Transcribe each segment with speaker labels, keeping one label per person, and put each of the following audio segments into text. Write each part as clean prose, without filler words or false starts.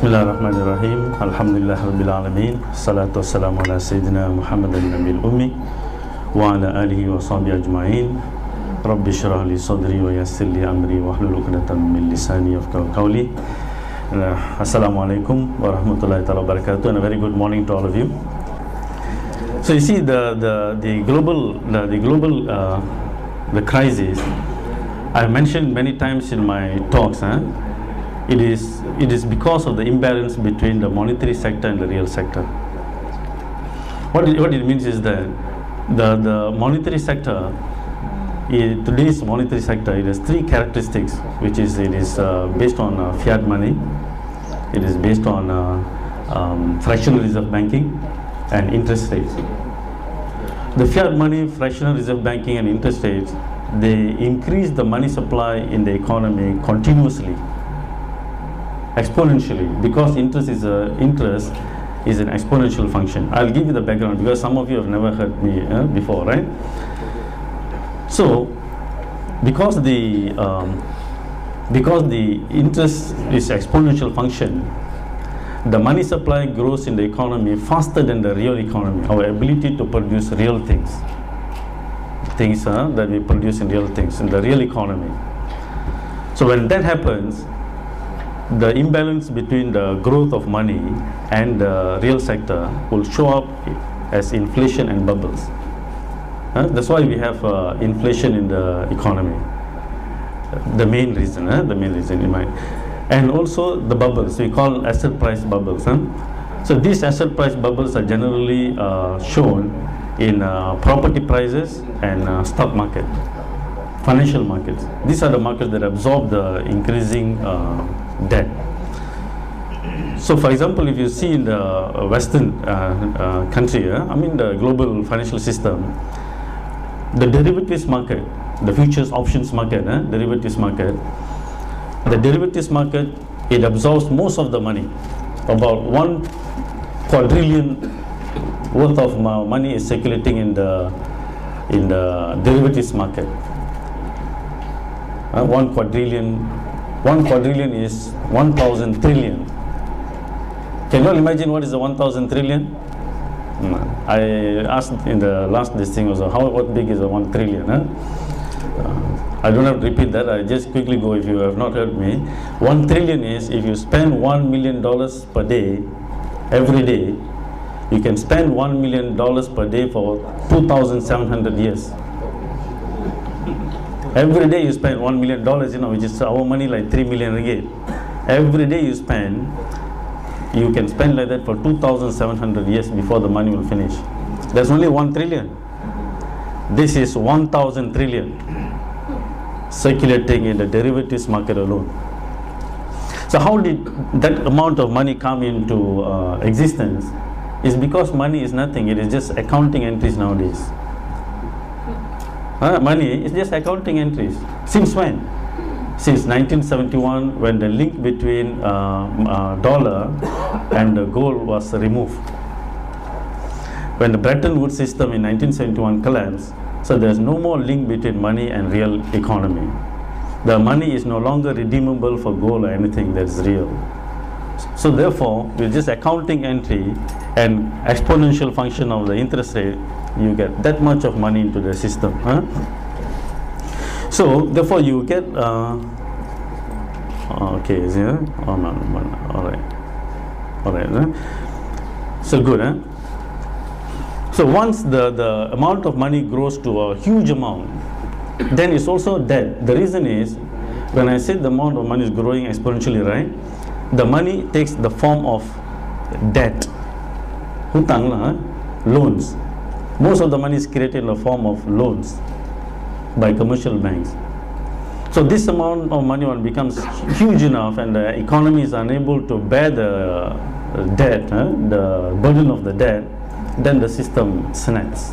Speaker 1: Bismillahirrahmanirrahim. Alhamdulillah Rabbil Alamin. Salatu wassalamu ala Sayyidina Muhammadin Nabil Ummi wa ala alihi wa sahbihi ajma'in. Rabbi syrah li sadri wa yassir li amri wa hlul 'uqdatam min lisani yafqahu qawli. Assalamualaikum warahmatullahi wabarakatuh, and a very good morning to all of you. So you see the global crisis I've mentioned many times in my talks. It is because of the imbalance between the monetary sector and the real sector. What it means is that the monetary sector, today's monetary sector, it has three characteristics, which is it is based on fiat money, it is based on fractional reserve banking and interest rates. The fiat money, fractional reserve banking and interest rates, they increase the money supply in the economy continuously, exponentially, because interest is an exponential function. I'll give you the background because some of you have never heard me before, right? So, because the interest is exponential function, the money supply grows in the economy faster than the real economy. Our ability to produce real things that we produce in real things in the real economy. So when that happens, the imbalance between the growth of money and the real sector will show up as inflation and bubbles. That's why we have inflation in the economy. The main reason in mind. And also the bubbles, we call asset price bubbles. So these asset price bubbles are generally shown in property prices and stock market, financial markets. These are the markets that absorb the increasing debt. So for example, if you see in the Western country, the global financial system, the derivatives market, the futures options market, derivatives market, the derivatives market, it absorbs most of the money. About 1 quadrillion worth of money is circulating in the derivatives market. 1 quadrillion is 1,000 trillion. Can you all imagine what is the 1,000 trillion? I asked in the last this thing also, what big is a 1 trillion? I don't have to repeat that. I just quickly go if you have not heard me. 1 trillion is if you spend $1 million per day, every day, you can spend $1 million per day for 2,700 years. Every day you spend $1 million, which is our money like 3 million ringgit. Every day you can spend like that for 2,700 years before the money will finish. There's only 1 trillion. This is 1,000 trillion circulating in the derivatives market alone. So how did that amount of money come into existence? Is because money is nothing. It is just accounting entries nowadays. Money is just accounting entries. Since when? Since 1971, when the link between dollar and the gold was removed. When the Bretton Woods system in 1971 collapsed, so there's no more link between money and real economy. The money is no longer redeemable for gold or anything that is real. So therefore, with just accounting entry and exponential function of the interest rate, you get that much of money into the system. So therefore you get okay, is here? Oh no, alright. So good, So once the amount of money grows to a huge amount, then it's also dead. The reason is, when I said the amount of money is growing exponentially, right? The money takes the form of debt, hutang lah, loans. Most of the money is created in the form of loans by commercial banks. So this amount of money when becomes huge enough and the economy is unable to bear the debt, the burden of the debt, then the system snaps.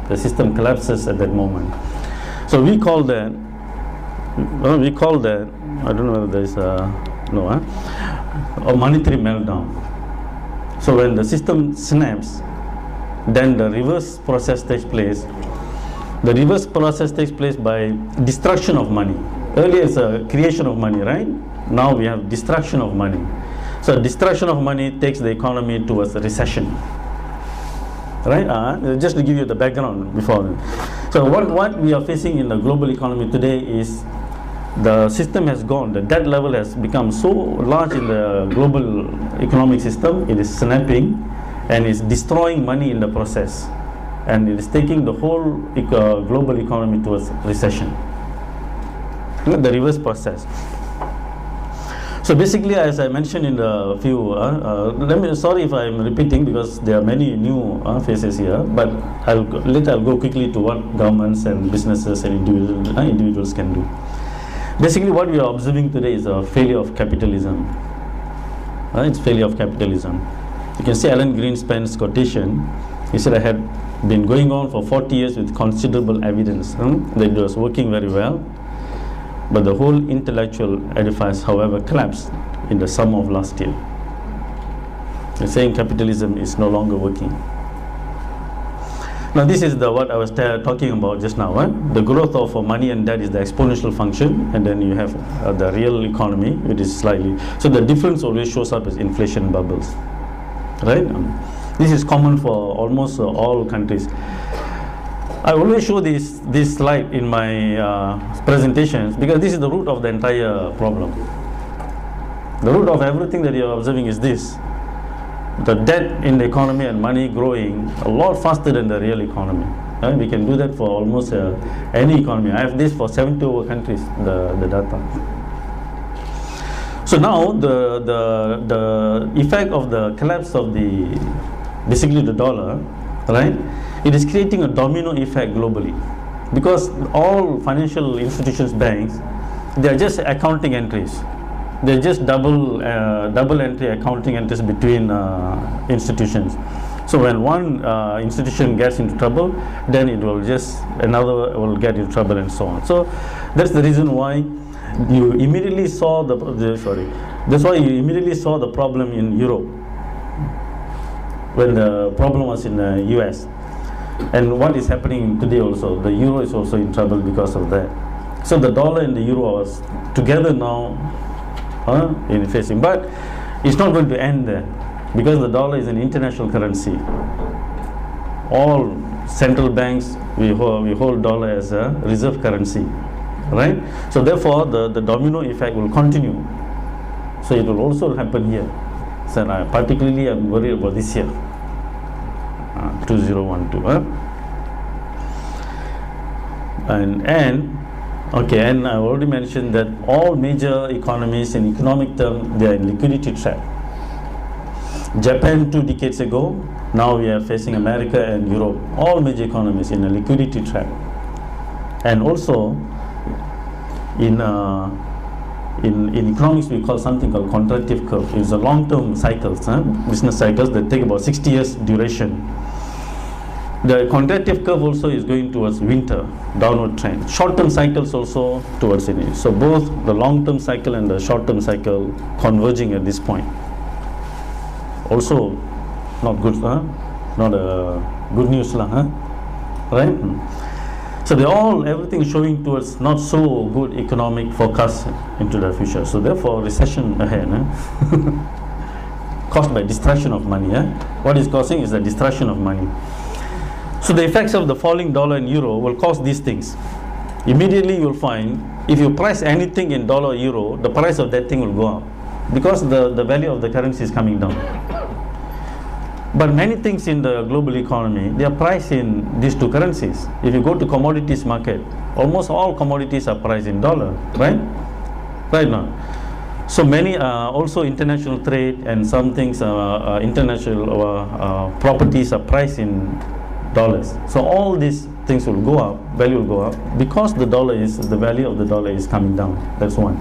Speaker 1: The system collapses at that moment. So we call that, I don't know whether there is a monetary meltdown. So when the system snaps, then the reverse process takes place. The reverse process takes place by destruction of money. Earlier it's a creation of money, right? Now we have destruction of money. So destruction of money takes the economy towards a recession. Right? Just to give you the background before. So what we are facing in the global economy today is the system has gone, the debt level has become so large in the global economic system, it is snapping and is destroying money in the process. And it is taking the whole global economy towards recession. The reverse process. So basically, as I mentioned in the few, sorry if I am repeating because there are many new faces here, but I'll go quickly to what governments and businesses and individuals can do. Basically, what we are observing today is a failure of capitalism. It's failure of capitalism. You can see Alan Greenspan's quotation. He said, I had been going on for 40 years with considerable evidence that it was working very well. But the whole intellectual edifice, however, collapsed in the summer of last year. They're saying capitalism is no longer working. Now this is what I was talking about just now. The growth of money and debt is the exponential function, and then you have the real economy, which is slightly. So the difference always shows up as inflation bubbles. Right? This is common for almost all countries. I always show this slide in my presentations because this is the root of the entire problem. The root of everything that you are observing is this. The debt in the economy and money growing a lot faster than the real economy. We can do that for almost any economy. I have this for 70 over countries, the data. So now the effect of the collapse of basically the dollar, right? It is creating a domino effect globally because all financial institutions, banks, they are just accounting entries. They're just double entry accounting entries between institutions. So when one institution gets into trouble, then another will get into trouble and so on. So that's the reason why you immediately saw that's why you immediately saw the problem in Europe when the problem was in the US. And what is happening today also, the euro is also in trouble because of that. So the dollar and the euro are together now in facing, but it's not going to end there because the dollar is an international currency. All central banks, we hold dollar as a reserve currency, right? So therefore the domino effect will continue. So it will also happen here. So particularly I'm worried about this year. 2012, and I already mentioned that all major economies in economic terms, they are in liquidity trap. Japan 2 decades ago, now we are facing America and Europe, all major economies in a liquidity trap. And also in economics we call something called contractive curve. It's a long-term cycles, business cycles that take about 60 years duration. The contractive curve also is going towards winter, downward trend. Short-term cycles also towards it. So both the long-term cycle and the short-term cycle converging at this point. Also not good, not a good news, right? So everything is showing towards not so good economic forecast into the future. So therefore recession ahead, caused by destruction of money. What is causing is the destruction of money. So the effects of the falling dollar and euro will cause these things. Immediately you will find if you price anything in dollar or euro, the price of that thing will go up because the value of the currency is coming down. But many things in the global economy, they are priced in these two currencies. If you go to commodities market, almost all commodities are priced in dollar, right? Right now. So many also international trade and some things, international properties are priced in dollars. So all these things will go up, value will go up because the value of the dollar is coming down. That's one.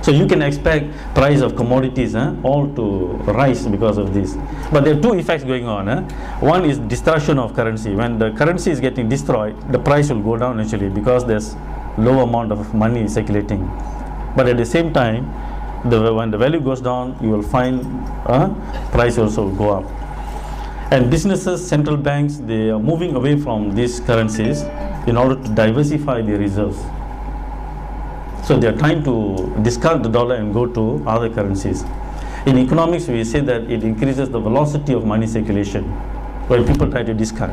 Speaker 1: So you can expect price of commodities all to rise because of this. But there are two effects going on. One is destruction of currency. When the currency is getting destroyed, the price will go down actually because there's low amount of money circulating. But at the same time, when the value goes down, you will find price also will go up. And businesses, central banks, they are moving away from these currencies in order to diversify their reserves. So they are trying to discard the dollar and go to other currencies. In economics, we say that it increases the velocity of money circulation when people try to discard.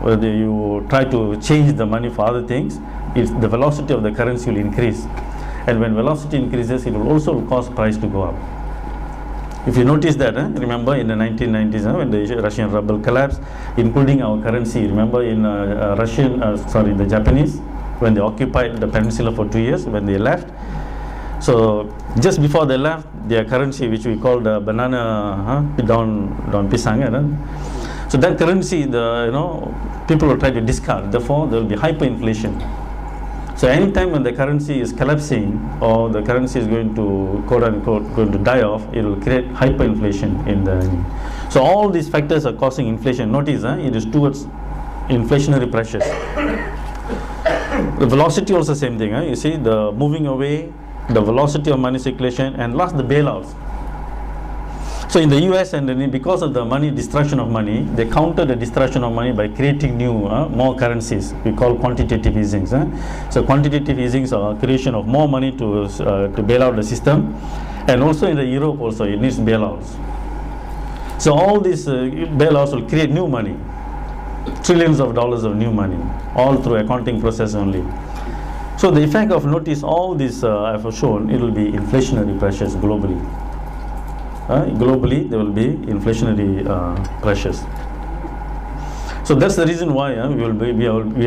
Speaker 1: Whether you try to change the money for other things, the velocity of the currency will increase. And when velocity increases, it will also cause price to go up. If you notice that, remember in the 1990s when the Russian ruble collapsed, including our currency, remember in the Japanese, when they occupied the peninsula for 2 years, when they left. So just before they left, their currency, which we call the banana, down pisang. So that currency, people will try to discard. Therefore, there will be hyperinflation. So anytime when the currency is collapsing or the currency is going to quote unquote going to die off, it will create hyperinflation in the. So all these factors are causing inflation. Notice it is towards inflationary pressures. The velocity also same thing. You see the moving away, the velocity of money circulation, and last the bailouts. So in the US, and then because of the money destruction of money, they counter the destruction of money by creating new, more currencies. We call quantitative easings. So quantitative easings are creation of more money to bail out the system, and also in the Europe also it needs bailouts. So all these bailouts will create new money, trillions of dollars of new money, all through accounting process only. So the effect of notice all this I've shown, it will be inflationary pressures globally. Globally, there will be inflationary pressures. So that's the reason why we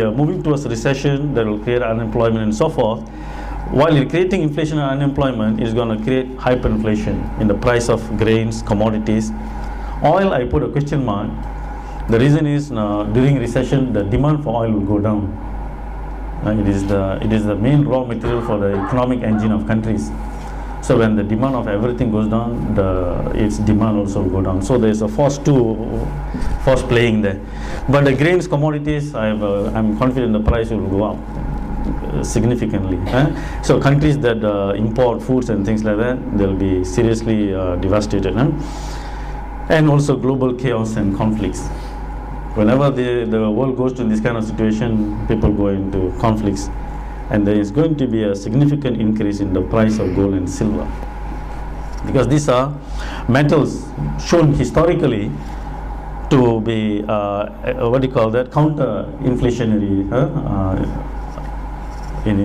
Speaker 1: are moving towards recession that will create unemployment and so forth. While creating inflation and unemployment is going to create hyperinflation in the price of grains, commodities. Oil, I put a question mark. The reason is during recession, the demand for oil will go down. It is the main raw material for the economic engine of countries. So when the demand of everything goes down, its demand also will go down. So there's a force playing there. But the grains, commodities, I'm confident the price will go up significantly. So countries that import foods and things like that, they'll be seriously devastated. And also global chaos and conflicts. Whenever the world goes to this kind of situation, people go into conflicts. And there is going to be a significant increase in the price of gold and silver, because these are metals shown historically to be counter-inflationary,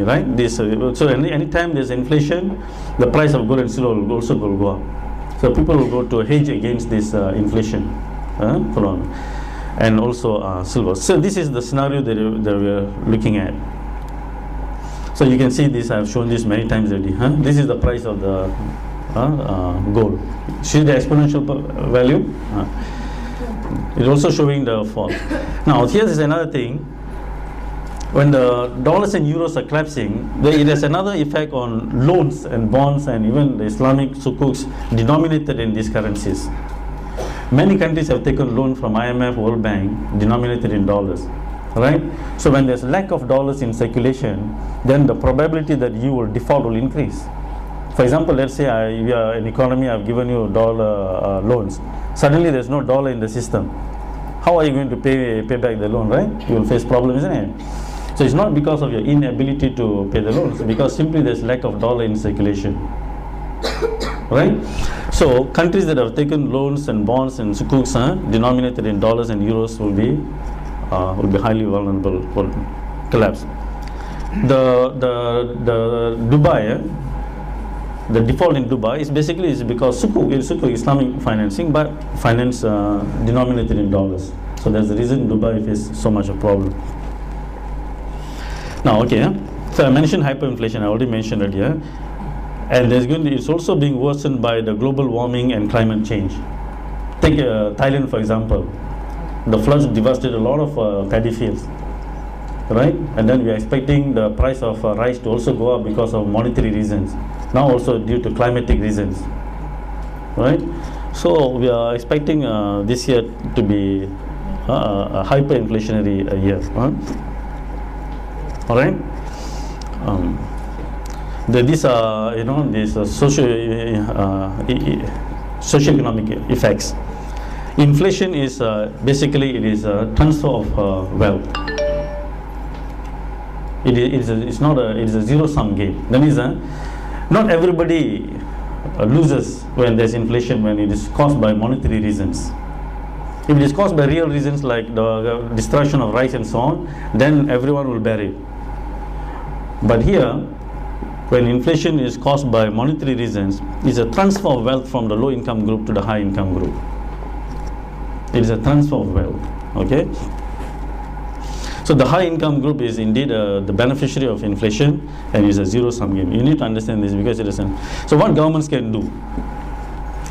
Speaker 1: right? So anytime there's inflation, the price of gold and silver will also go up. So people will go to hedge against this inflation, and also silver. So this is the scenario that we are looking at. So you can see this, I have shown this many times already. This is the price of the gold. See the exponential value? It's also showing the fall. Now here is another thing. When the dollars and euros are collapsing, it has another effect on loans and bonds and even the Islamic sukuks denominated in these currencies. Many countries have taken loan from IMF, World Bank, denominated in dollars. Right? So when there's lack of dollars in circulation, then the probability that you will default will increase. For example, let's say we are an economy, I've given you dollar loans. Suddenly there's no dollar in the system. How are you going to pay back the loan, right? You will face problems, isn't it? So it's not because of your inability to pay the loans, because simply there's lack of dollar in circulation. Right? So countries that have taken loans and bonds and sukuks denominated in dollars and euros will be highly vulnerable for collapse. The Dubai, the default in Dubai is basically because sukuk Islamic financing, but finance denominated in dollars. So that's the reason Dubai faces so much a problem. Now, so I mentioned hyperinflation. I already mentioned earlier, and it's also being worsened by the global warming and climate change. Take Thailand for example. The floods devastated a lot of paddy fields. right? And then we are expecting the price of rice to also go up because of monetary reasons. Now also due to climatic reasons, right? So we are expecting this year to be a hyperinflationary year. All right. These are, these socio-economic effects. Inflation is basically, it is a transfer of wealth. It's a zero-sum game. That means not everybody loses when there's inflation, when it is caused by monetary reasons. If it is caused by real reasons like the destruction of rice and so on, then everyone will bear it. But here, when inflation is caused by monetary reasons, it's a transfer of wealth from the low-income group to the high-income group. It is a transfer of wealth, okay? So the high-income group is indeed the beneficiary of inflation, and is a zero-sum game. You need to understand this because it isn't. So what governments can do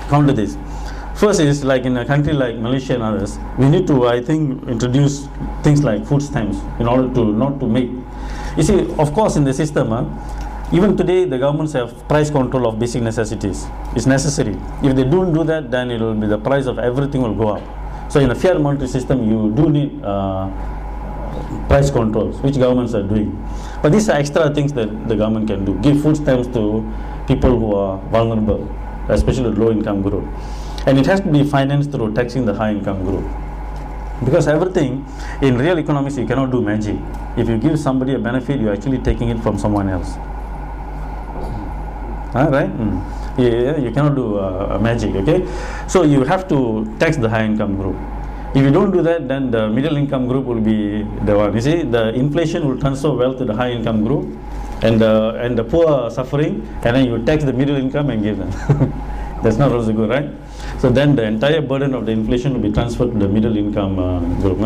Speaker 1: counter this? First is, like in a country like Malaysia and others, we need to, I think, introduce things like food stamps in order to not to make. You see, of course, in the system, even today, the governments have price control of basic necessities. It's necessary. If they don't do that, then it will be the price of everything will go up. So in a fiat monetary system, you do need price controls, which governments are doing. But these are extra things that the government can do. Give food stamps to people who are vulnerable, especially the low-income group. And it has to be financed through taxing the high-income group. Because everything, in real economics, you cannot do magic. If you give somebody a benefit, you're actually taking it from someone else. Right? Yeah, you cannot do magic, okay? So you have to tax the high-income group. If you don't do that, then the middle-income group will be the one. You see, the inflation will transfer wealth to the high-income group, and the poor are suffering, and then you tax the middle income and give them. That's not also good, right? So then the entire burden of the inflation will be transferred to the middle-income group.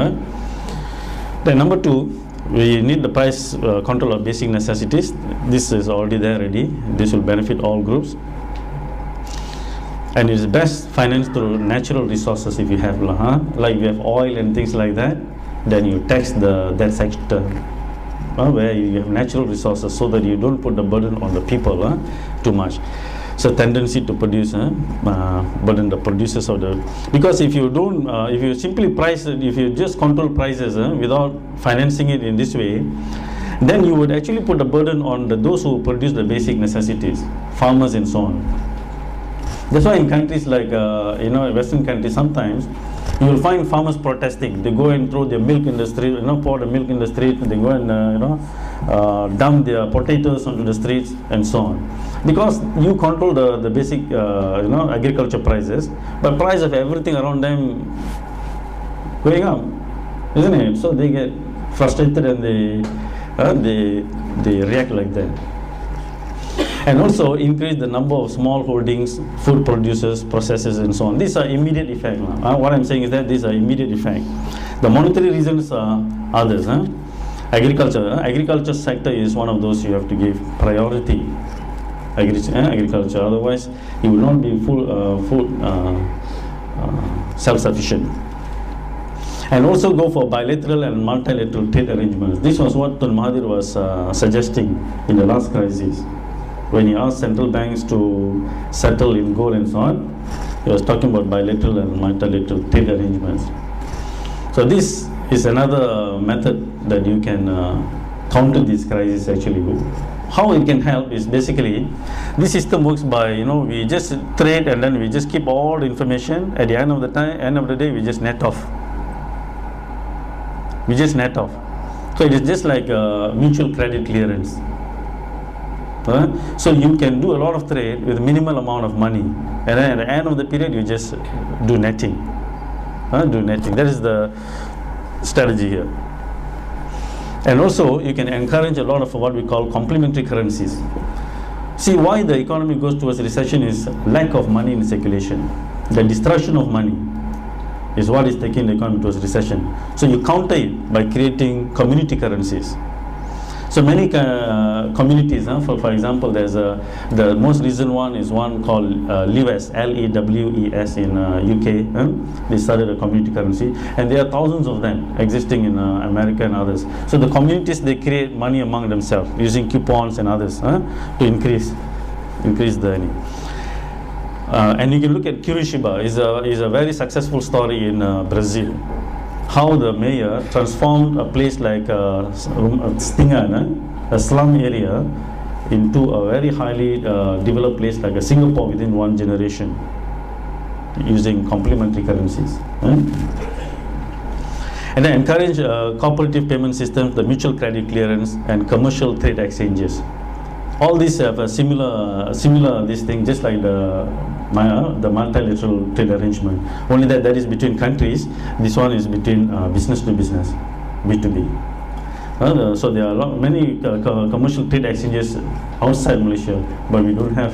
Speaker 1: Then number two, we need the price control of basic necessities. This is already there already. This will benefit all groups. And it is best financed through natural resources if you have, like you have oil and things like that, then you tax that sector where you have natural resources so that you don't put the burden on the people too much. So tendency to produce burden the producers of the, because if you don't, if you simply price it, if you just control prices without financing it in this way, then you would actually put the burden on those who produce the basic necessities, farmers and so on. That's why in countries like Western countries, sometimes you will find farmers protesting. They go and throw their milk in the street, pour the milk in the street. They go and dump their potatoes onto the streets and so on. Because you control the basic agriculture prices, but price of everything around them going up, isn't it? So they get frustrated and they react like that. And also increase the number of small holdings, food producers, processors and so on. These are immediate effects. What I'm saying is that these are immediate effects. The monetary reasons are others. Agriculture sector is one of those you have to give priority. Agriculture, otherwise you will not be full self-sufficient. And also go for bilateral and multilateral trade arrangements. This was what Tun Mahathir was suggesting in the last crisis. When he asked central banks to settle in gold and so on, he was talking about bilateral and multilateral trade arrangements. So this is another method that you can counter this crisis actually. How it can help is basically, this system works by, we just trade and then we just keep all the information. At the end of the day, we just net off. We just net off. So it is just like mutual credit clearance. So you can do a lot of trade with minimal amount of money, and then at the end of the period you just do netting. Do netting. That is the strategy here. And also you can encourage a lot of what we call complementary currencies. See, why the economy goes towards recession is lack of money in circulation. The destruction of money is what is taking the economy towards recession. So you counter it by creating community currencies. So many communities, for example, there's the most recent one is one called LEWES, L-E-W-E-S in UK. They started a community currency, and there are thousands of them existing in America and others. So the communities, they create money among themselves using coupons and others to increase the earning. And you can look at Curitiba, is a very successful story in Brazil. How the mayor transformed a place like Singgahsana, a slum area, into a very highly developed place like a Singapore within one generation, using complementary currencies. And then encourage cooperative payment systems, the mutual credit clearance, and commercial trade exchanges. All these have a similar this thing, just like the multilateral trade arrangement. Only that is between countries. This one is between business to business, B2B. So there are many commercial trade exchanges outside Malaysia, but we don't have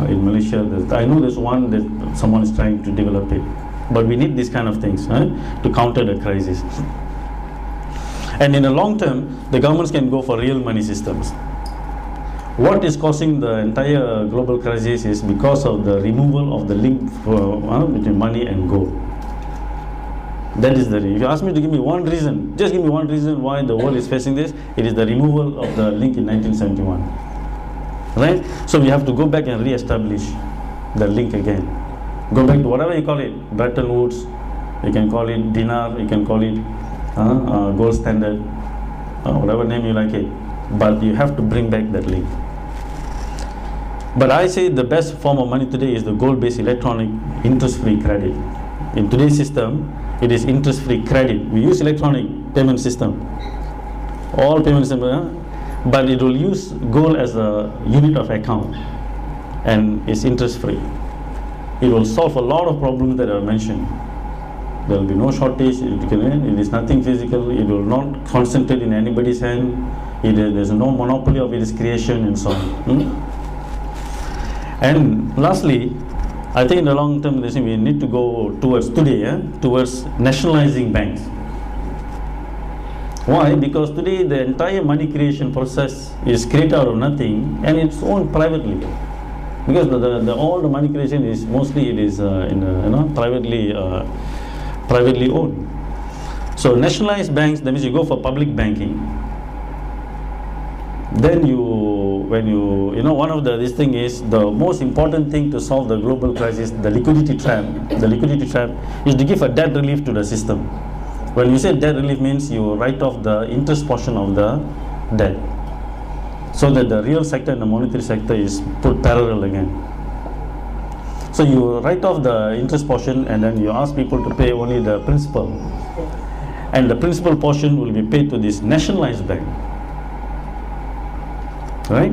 Speaker 1: in Malaysia. I know there's one that someone is trying to develop it, but we need these kind of things to counter the crisis. And in the long term, the governments can go for real money systems. What is causing the entire global crisis is because of the removal of the link between money and gold. That is the reason. If you ask me to give me one reason, just give me one reason why the world is facing this, it is the removal of the link in 1971. Right? So we have to go back and re-establish the link again. Go back to whatever you call it, Bretton Woods, you can call it dinar, you can call it gold standard, whatever name you like it. But you have to bring back that link. But I say the best form of money today is the gold-based electronic interest-free credit. In today's system, it is interest-free credit. We use electronic payment system, all payment system, but it will use gold as a unit of account, and it's interest-free. It will solve a lot of problems that are mentioned. There will be no shortage. It is nothing physical. It will not concentrate in anybody's hand. There's no monopoly of its creation and so on. And lastly, I think in the long term, we need to go towards towards nationalizing banks. Why? Because today the entire money creation process is created out of nothing, and it's owned privately. Because all the money creation is mostly privately owned. So nationalized banks, that means you go for public banking. Then one of this thing is the most important thing to solve the global crisis, the liquidity trap. The liquidity trap is to give a debt relief to the system. When you say debt relief, means you write off the interest portion of the debt, so that the real sector and the monetary sector is put parallel again. So you write off the interest portion, and then you ask people to pay only the principal, and the principal portion will be paid to this nationalized bank. Right?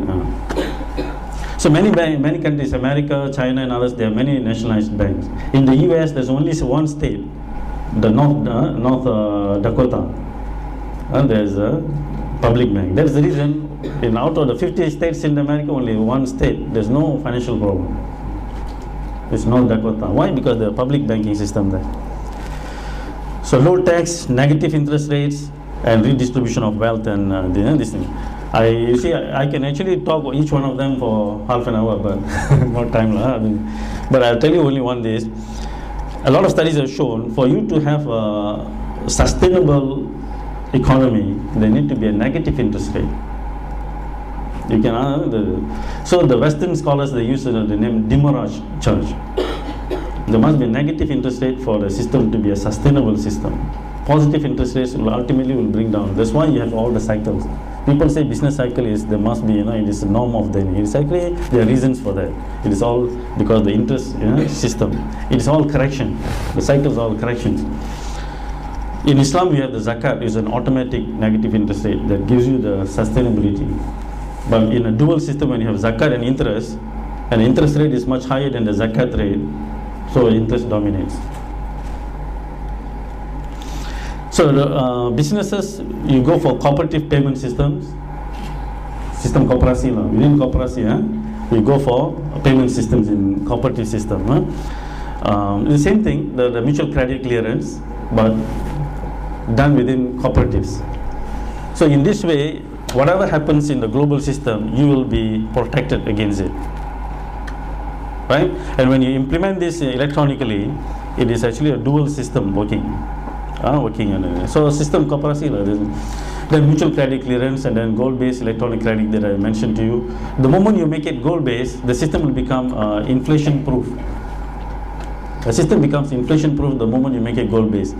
Speaker 1: So many countries, America, China and others, there are many nationalized banks. In the US, there's only one state, the North Dakota. There's a public bank. That's the reason, out of the 50 states in America, only one state, there's no financial problem. It's North Dakota. Why? Because there's a public banking system there. So low tax, negative interest rates, and redistribution of wealth and this thing. I can actually talk each one of them for half an hour, but no time. But I'll tell you only one this. A lot of studies have shown for you to have a sustainable economy, there need to be a negative interest rate. You can so the Western scholars, they use the name demurrage charge. There must be a negative interest rate for the system to be a sustainable system. Positive interest rates will ultimately bring down. That's why you have all the cycles. People say business cycle is, there must be, it is a norm of the, it's actually, there are reasons for that. It is all because the interest system, it is all correction. The cycles are all corrections. In Islam, we have the zakat, is an automatic negative interest rate that gives you the sustainability. But in a dual system, when you have zakat and the interest rate is much higher than the zakat rate, so interest dominates. So the businesses, you go for cooperative payment systems, system koperasi lah. Within koperasi, you go for payment systems in cooperative system. The same thing, the mutual credit clearance, but done within cooperatives. So in this way, whatever happens in the global system, you will be protected against it. Right? And when you implement this electronically, it is actually a dual system working. So system kooperasi lah. Then mutual credit clearance and then gold-based electronic credit that I mentioned to you. The moment you make it gold-based, the system will become inflation-proof. The system becomes inflation-proof the moment you make it gold-based.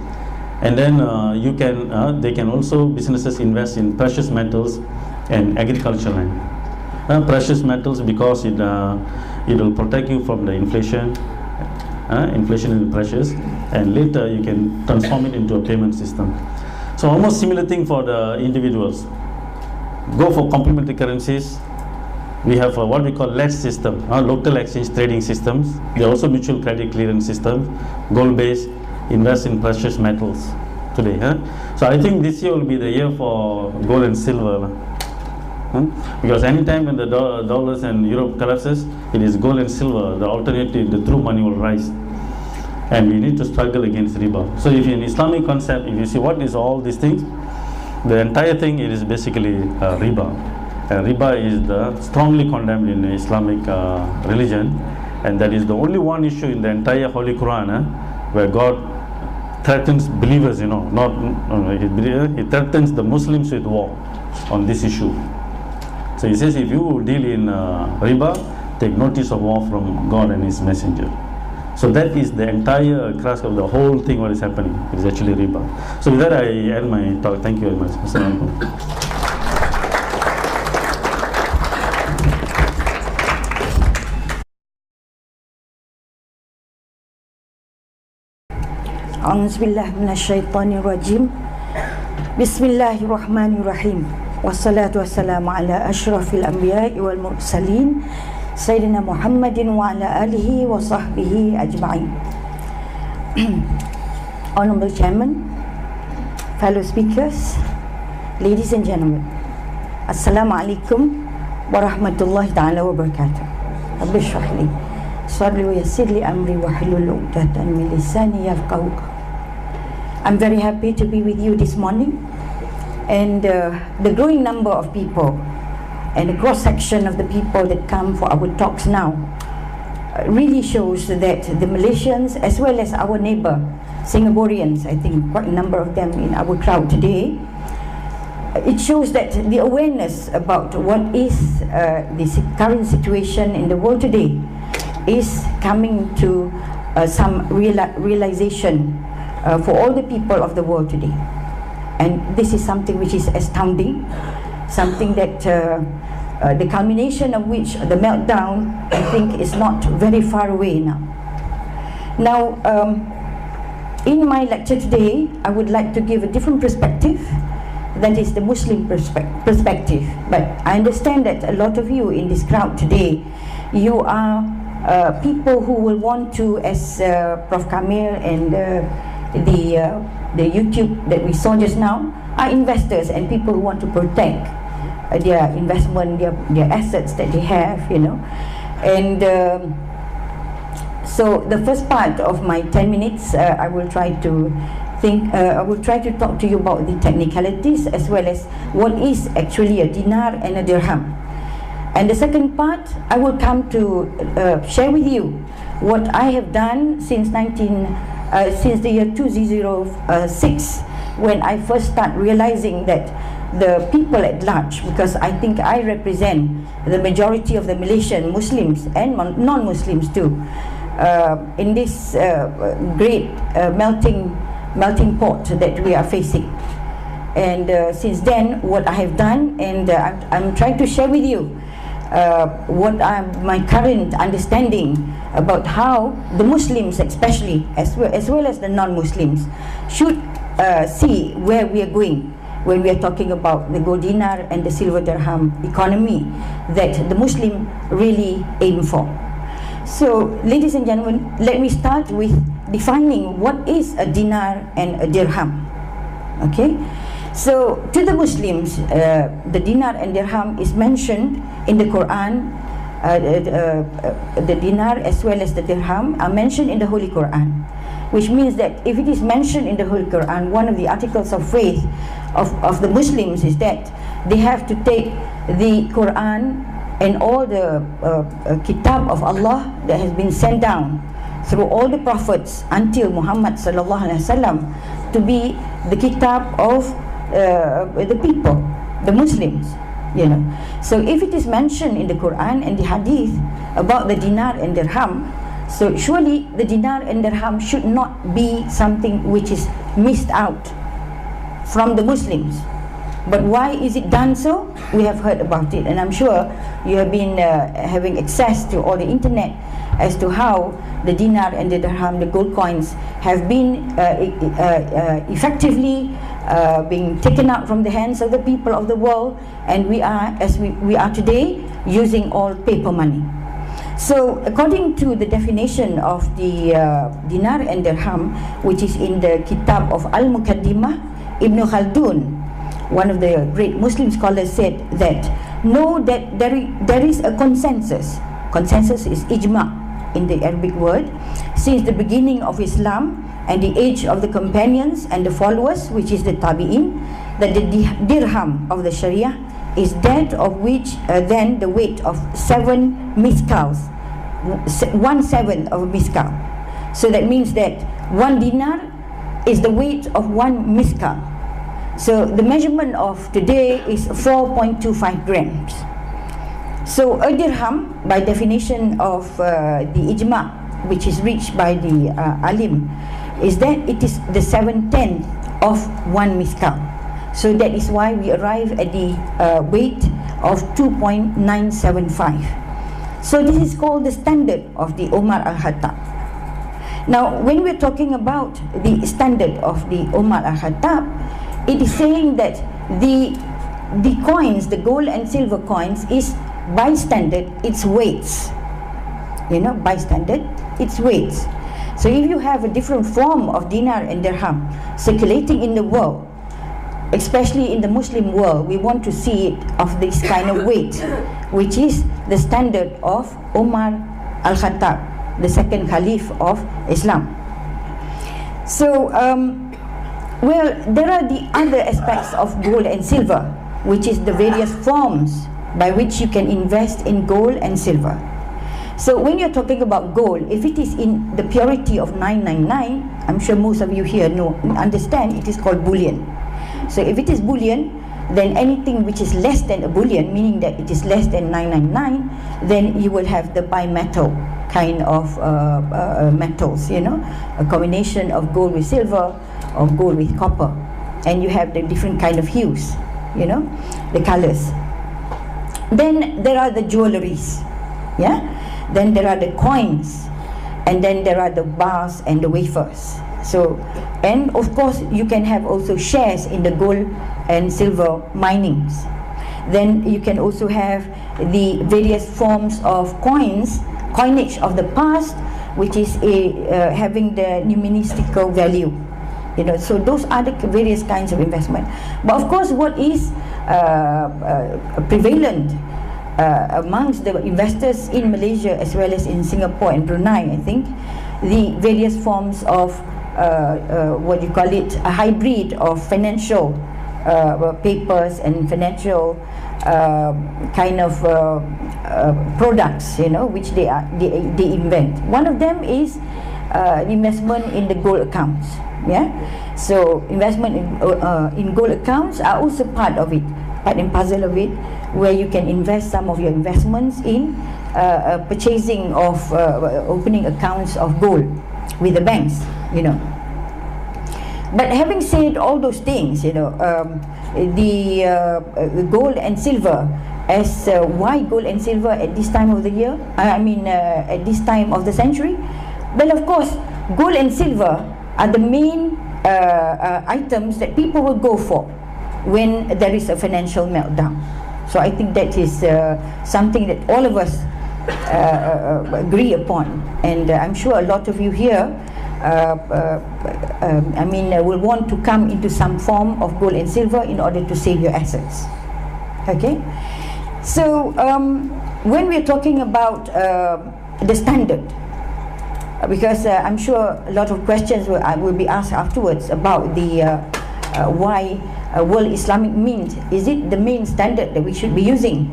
Speaker 1: And then they can also, businesses invest in precious metals and agriculture land. Precious metals because it will protect you from the inflation. Inflation is precious, and later you can transform it into a payment system. So almost similar thing for the individuals. Go for complementary currencies. We have what we call LES system, local exchange trading systems. There are also mutual credit clearance systems, gold-based, invest in precious metals today. So I think this year will be the year for gold and silver. Because anytime when the dollars and Europe collapses, it is gold and silver, the alternative, the true money will rise. And we need to struggle against riba. So if in Islamic concept, if you see what is all these things, the entire thing, it is basically riba. Riba is strongly condemned in the Islamic religion, and that is the only one issue in the entire Holy Quran where God threatens believers, he threatens the Muslims with war on this issue. So he says, if you deal in riba, take notice of war from God and His Messenger. So that is the entire crux of the whole thing, what is happening. It is actually riba. So with that, I end my talk. Thank you very much. Assalamu alaikum.
Speaker 2: A'udzubillahi minasyaitonirrajim. Bismillahirrahmanirrahim. Wassalatu wassalamu ala asyrafil anbiya'i wal mursalin Sayyidina Muhammadin wa ala alihi wa sahbihi ajma'in. Honorable Chairman, fellow speakers, ladies and gentlemen, Assalamu alaikum wa rahmatullahi ta'ala wa barakatuh. Rabbi shrah li sadri wa yassir li amri wa hlul 'uqdatan min lisani yafqahu qawli. I'm very happy to be with you this morning, and the growing number of people and the cross-section of the people that come for our talks now really shows that the Malaysians as well as our neighbour Singaporeans, I think quite a number of them in our crowd today, it shows that the awareness about what is the current situation in the world today is coming to some realization for all the people of the world today. And this is something which is astounding, something that the culmination of which, the meltdown, I think is not very far away now. Now, in my lecture today, I would like to give a different perspective, that is the Muslim perspective. But I understand that a lot of you in this crowd today, you are people who will want to, as Prof. Kamil and the YouTube that we saw just now, are investors and people who want to protect their investment, their assets that they have, and so the first part of my 10 minutes, I will try to talk to you about the technicalities as well as what is actually a dinar and a dirham. And the second part, I will come to share with you what I have done since the year 2006, when I first started realizing that the people at large, because I think I represent the majority of the Malaysian Muslims and non-Muslims too, in this great melting pot that we are facing. And since then, what I have done, and I'm trying to share with you what my current understanding about how the Muslims, especially as well as the non-Muslims, should see where we are going when we are talking about the gold dinar and the silver dirham economy that the Muslim really aim for. So, ladies and gentlemen, let me start with defining what is a dinar and a dirham. Okay, so to the Muslims, the dinar and dirham is mentioned in the Quran. The dinar as well as the dirham are mentioned in the Holy Quran, which means that if it is mentioned in the Holy Quran, one of the articles of faith of the Muslims is that they have to take the Quran and all the kitab of Allah that has been sent down through all the prophets until Muhammad sallallahu alaihi wasallam to be the kitab of the people, the Muslims, you know. So if it is mentioned in the Quran and the Hadith about the dinar and dirham, so surely the dinar and dirham should not be something which is missed out from the Muslims. But why is it done so? We have heard about it, and I'm sure you have been having access to all the internet as to how the dinar and the dirham, the gold coins, have been effectively being taken out from the hands of the people of the world, and we are, as we are today, using all paper money. So according to the definition of the dinar and dirham, which is in the kitab of Al-Muqaddimah, Ibn Khaldun, one of the great Muslim scholars, said that know that there is a consensus. Consensus is ijma in the Arabic word, since the beginning of Islam and the age of the companions and the followers, which is the tabi'in, that the dirham of the Sharia is that of which then the weight of 7 miskals, 1/7 of a miskal. So that means that 1 dinar is the weight of 1 miskal. So the measurement of today is 4.25 grams. So a dirham, by definition of the ijma, which is reached by the alim, is that it is the 7/10 of 1 miskal. So that is why we arrive at the weight of 2.975. So this is called the standard of the Umar al-Khattab. Now when we're talking about the standard of the Umar al-Khattab, it is saying that the coins, the gold and silver coins, is by standard its weights. You know, by standard its weights. So if you have a different form of dinar and dirham circulating in the world, especially in the Muslim world, we want to see it of this kind of weight, which is the standard of Umar al-Khattab, the second Caliph of Islam. So well, there are the other aspects of gold and silver, which is the various forms by which you can invest in gold and silver. So when you're talking about gold, if it is in the purity of 999, I'm sure most of you here understand it is called bullion. So if it is bullion, then anything which is less than a bullion, meaning that it is less than 999, then you will have the bimetal kind of metals, you know, a combination of gold with silver, of gold with copper, and you have the different kind of hues, you know, the colors. Then there are the jewelries, yeah, then there are the coins, and then there are the bars and the wafers. So, and of course you can have also shares in the gold and silver minings. Then you can also have the various forms of coinage of the past, which is having the numerical value. You know, so those are the various kinds of investment. But of course, what is prevalent amongst the investors in Malaysia as well as in Singapore and Brunei, I think, the various forms of what you call it, a hybrid of financial papers and financial kind of products, you know, which they invent. One of them is investment in the gold accounts. Yeah, so investment in gold accounts are also part of it, part and parcel of it, where you can invest some of your investments in purchasing of opening accounts of gold with the banks, you know. But having said all those things, you know, the gold and silver, as why gold and silver at this time of the year? I mean, at this time of the century. Well, of course, gold and silver are the main items that people will go for when there is a financial meltdown. So I think that is something that all of us agree upon, and I'm sure a lot of you here I mean will want to come into some form of gold and silver in order to save your assets. Okay, so when we're talking about the standard, because I'm sure a lot of questions will be asked afterwards about the why World Islamic Mint, is it the main standard that we should be using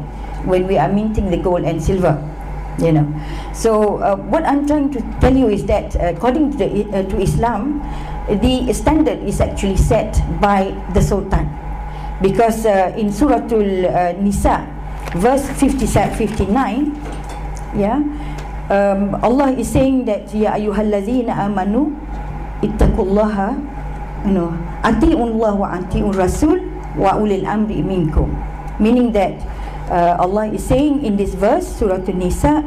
Speaker 2: when we are minting the gold and silver? You know, so what I'm trying to tell you is that according to Islam, the standard is actually set by the Sultan, because in Suratul Nisa, verse 59, yeah, Allah is saying that ya ayyuhallazina amanu ittaqullaha, you know, ati'ullah wa ati'ur rasul wa ulil amri minkum, meaning that Allah is saying in this verse, Surah An-Nisa,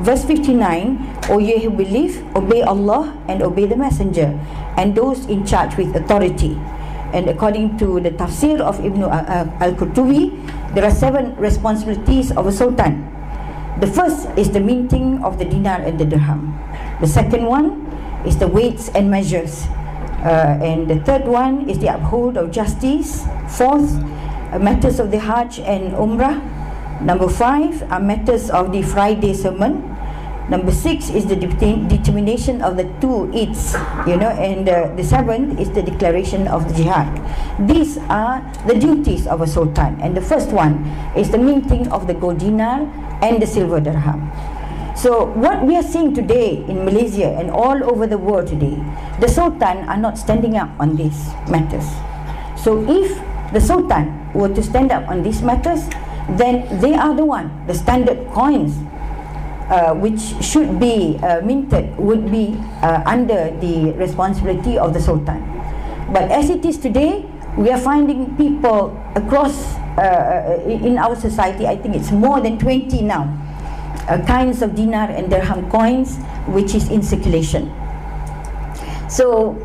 Speaker 2: verse 59, O ye who believe, obey Allah and obey the messenger and those in charge with authority. And according to the tafsir of Ibn al-Qurtubi, there are 7 responsibilities of a sultan. The first is the minting of the dinar and the dirham. The second one is the weights and measures. And the third one is the uphold of justice. Fourth, matters of the Hajj and Umrah. Number 5 are matters of the Friday sermon. Number 6 is the determination of the 2 Eids, you know, and the 7th is the declaration of the jihad. These are the duties of a sultan, and the first one is the minting of the gold dinar and the silver dirham. So what we are seeing today in Malaysia and all over the world today, the sultan are not standing up on these matters. So if the sultan were to stand up on these matters, then they are the one, the standard coins which should be minted would be under the responsibility of the sultan. But as it is today, we are finding people across in our society, I think it's more than 20 now, kinds of dinar and dirham coins which is in circulation. So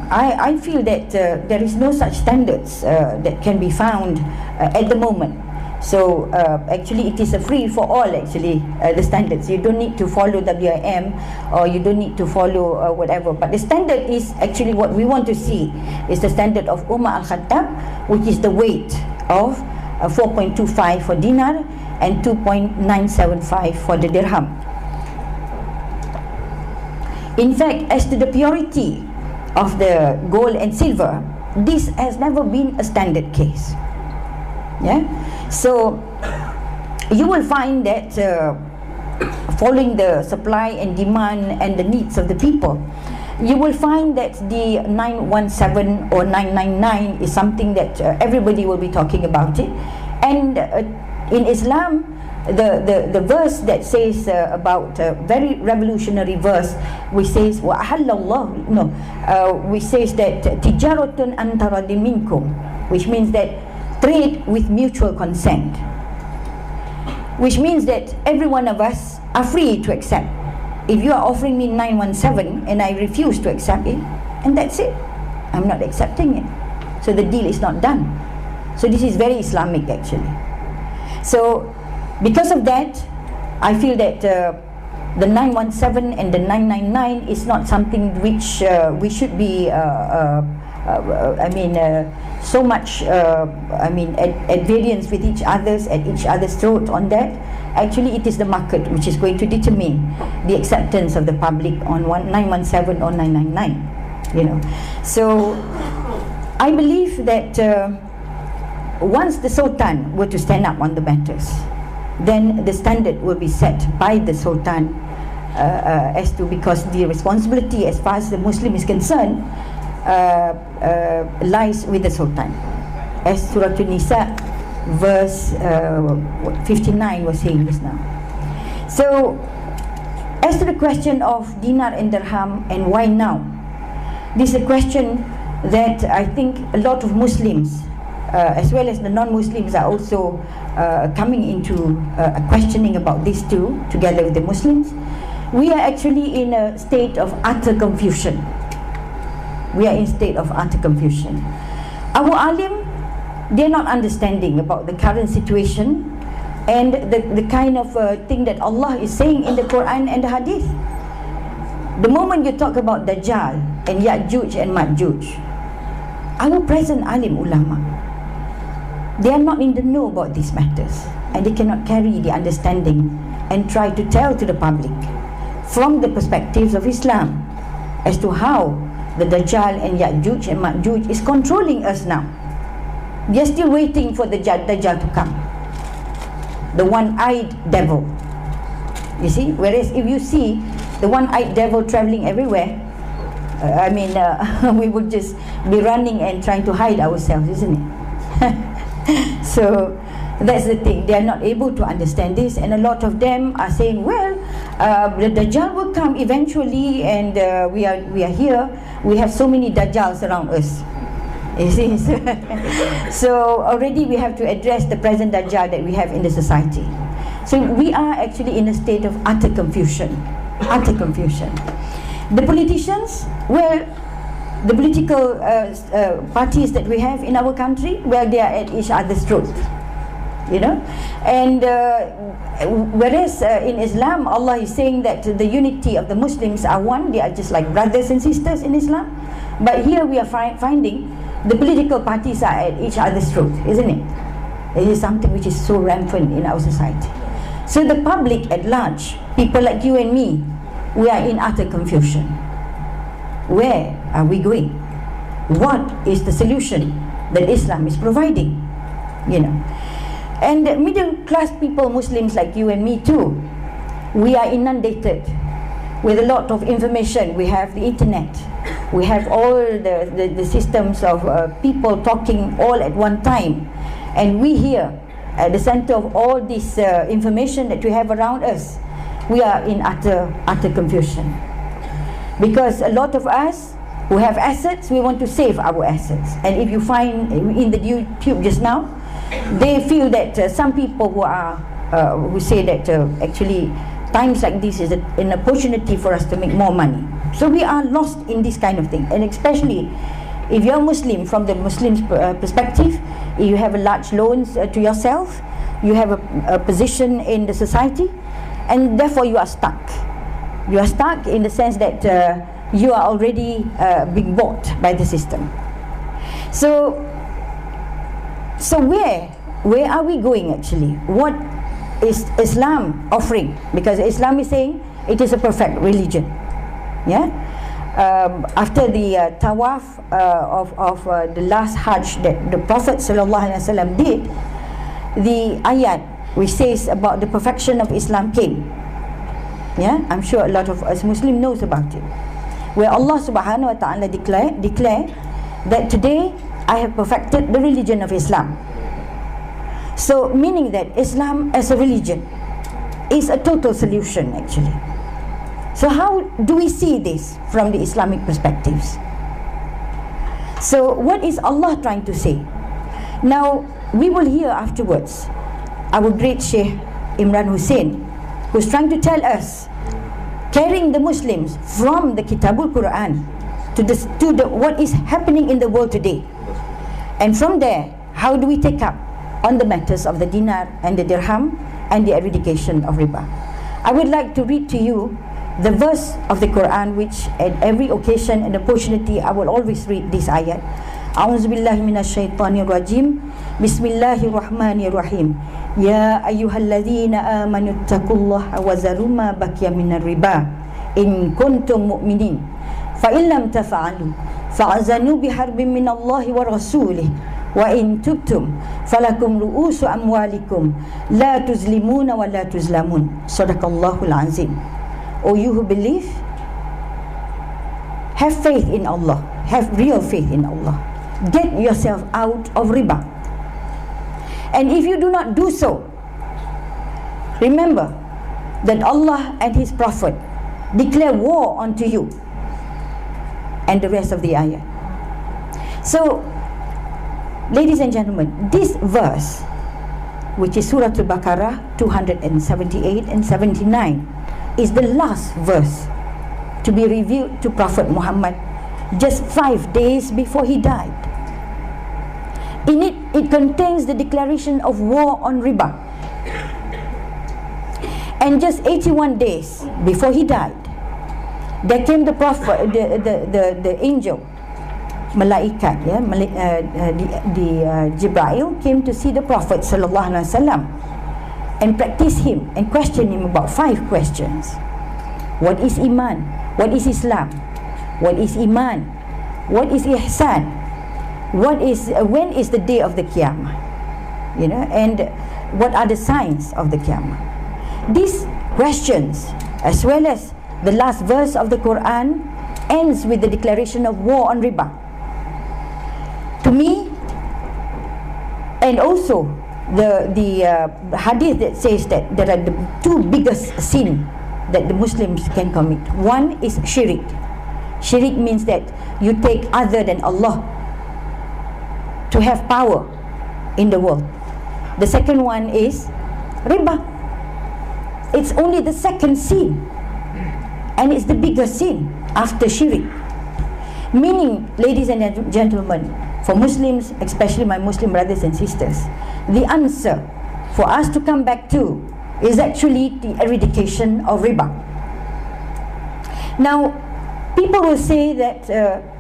Speaker 2: I feel that there is no such standards that can be found at the moment. So actually it is a free for all, actually, the standards. You don't need to follow WIM or you don't need to follow whatever, but the standard is actually what we want to see is the standard of Umar al-Khattab, which is the weight of 4.25 for dinar and 2.975 for the dirham. In fact, as to the purity of the gold and silver, this has never been a standard case. Yeah, so you will find that following the supply and demand and the needs of the people, you will find that the 917 or 999 is something that everybody will be talking about it. And in Islam, the verse that says about very revolutionary verse, which says which says that tijaratun antaradin minkum, which means that trade with mutual consent, which means that every one of us are free to accept. If you are offering me 917 and I refuse to accept it, and that's it, I'm not accepting it, so the deal is not done. So this is very Islamic, actually. So because of that, I feel that the 917 and the 999 is not something which we should be so much at variance with each other's, at each other's throat on that. Actually, it is the market which is going to determine the acceptance of the public on 917 or 999, you know. So I believe that once the sultan were to stand up on the matters, then the standard will be set by the sultan as to, because the responsibility as far as the Muslim is concerned lies with the sultan, as Surah An-Nisa verse 59 was saying just now. So as to the question of dinar and dirham and why now, this is a question that I think a lot of Muslims as well as the non-Muslims are also coming into questioning about these two together with the Muslims. We are actually in a state of utter confusion. We are in a state of utter confusion. Our alim, they're not understanding about the current situation and the kind of thing that Allah is saying in the Quran and the Hadith. The moment you talk about Dajjal and Ya'juj and Ma'juj, our present alim ulama, they are not in the know about these matters, and they cannot carry the understanding and try to tell to the public from the perspectives of Islam as to how the Dajjal and Ya'juj and Ma'juj is controlling us now. We are still waiting for the Dajjal to come, the one-eyed devil. You see, whereas if you see the one-eyed devil traveling everywhere, we would just be running and trying to hide ourselves, isn't it? So that's the thing. They are not able to understand this, and a lot of them are saying, well, the Dajjal will come eventually, and we are here. We have so many Dajjals around us. You see? So already we have to address the present Dajjal that we have in the society. So we are actually in a state of utter confusion. Utter confusion. The politicians, well, the political parties that we have in our country, well, they are at each other's throat, you know. And whereas in Islam, Allah is saying that the unity of the Muslims are one, they are just like brothers and sisters in Islam. But here we are finding the political parties are at each other's throat, isn't it? It is something which is so rampant in our society. So the public at large, people like you and me, we are in utter confusion. Where are we going? What is the solution that Islam is providing? You know, and middle class people, Muslims like you and me too, we are inundated with a lot of information. We have the internet, we have all the systems of people talking all at one time, and we here at the center of all this information that we have around us, we are in utter confusion. Because a lot of us who have assets, we want to save our assets. And if you find in the YouTube just now, they feel that some people who say that actually times like this is an opportunity for us to make more money. So we are lost in this kind of thing. And especially if you're Muslim, from the Muslim perspective, you have a large loans to yourself, you have a position in the society, and therefore you are stuck. You are stuck in the sense that you are already being bought by the system. So where are we going actually? What is Islam offering? Because Islam is saying it is a perfect religion. Yeah. After the tawaf of the last Hajj that the Prophet ﷺ did, the ayat which says about the perfection of Islam came. Yeah, I'm sure a lot of us Muslim knows about it, where Allah subhanahu wa ta'ala declare that today I have perfected the religion of Islam. So meaning that Islam as a religion is a total solution actually. So how do we see this from the Islamic perspectives? So what is Allah trying to say? Now we will hear afterwards our great Sheikh Imran Hosein, who's trying to tell us, carrying the Muslims from the Kitabul Quran to what is happening in the world today. And from there, how do we take up on the matters of the dinar and the dirham and the eradication of riba? I would like to read to you the verse of the Quran, which at every occasion and opportunity I will always read this ayat. A'udzu billahi minasy syaithanir rajim. Bismillahirrahmanirrahim. Ya ayyuhalladzina amanu taqullaha wa zaru ma baqiya minar riba in kuntum mu'minin. Fa in lam taf'alu fa'azanu biharbin minallahi wa rasulih. Wa in tubtum falakum ru'usu amwalikum la tuzlimuna wa la tuzlamun. Sadaqallahul azim. O you who believe, have faith in Allah, have real faith in Allah. Get yourself out of riba. And if you do not do so, remember that Allah and His Prophet declare war unto you. And the rest of the ayah. So, ladies and gentlemen, this verse, which is Surah Al-Baqarah 278 and 79, is the last verse to be revealed to Prophet Muhammad just 5 days before he died. In it, it contains the declaration of war on riba. And just 81 days before he died, there came the prophet, the angel, Malaikat, Jibril came to see the Prophet ﷺ and practice him and question him about 5 questions. What is Iman? What is Islam? What is Iman? What is ihsan? When is the day of the Qiyamah? You know, and what are the signs of the Qiyamah? These questions, as well as the last verse of the Quran, ends with the declaration of war on riba. To me, and also the hadith that says that there are the two biggest sins that the Muslims can commit. One is shirk. Shirk means that you take other than Allah to have power in the world. The second one is riba. It's only the second sin, and it's the biggest sin after shirk. Meaning, ladies and gentlemen, for Muslims, especially my Muslim brothers and sisters, the answer for us to come back to is actually the eradication of riba. Now, people will say that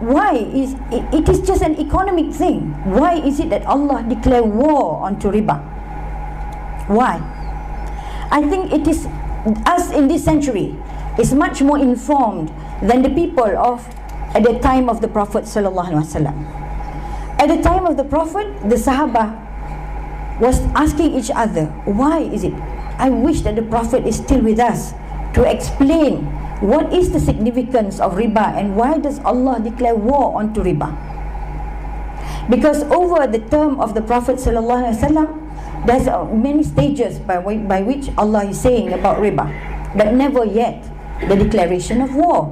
Speaker 2: why is it is just an economic thing. Why is it that Allah declared war onto riba? Why? I think it is us in this century is much more informed than the people of at the time of the Prophet sallallahu alaihi wasallam. At the time of the Prophet, the Sahaba was asking each other, why is it? I wish that the Prophet is still with us to explain what is the significance of riba and why does Allah declare war onto riba. Because over the term of the Prophet sallallahu alaihi wasallam, there's many stages by which Allah is saying about riba, but never yet the declaration of war.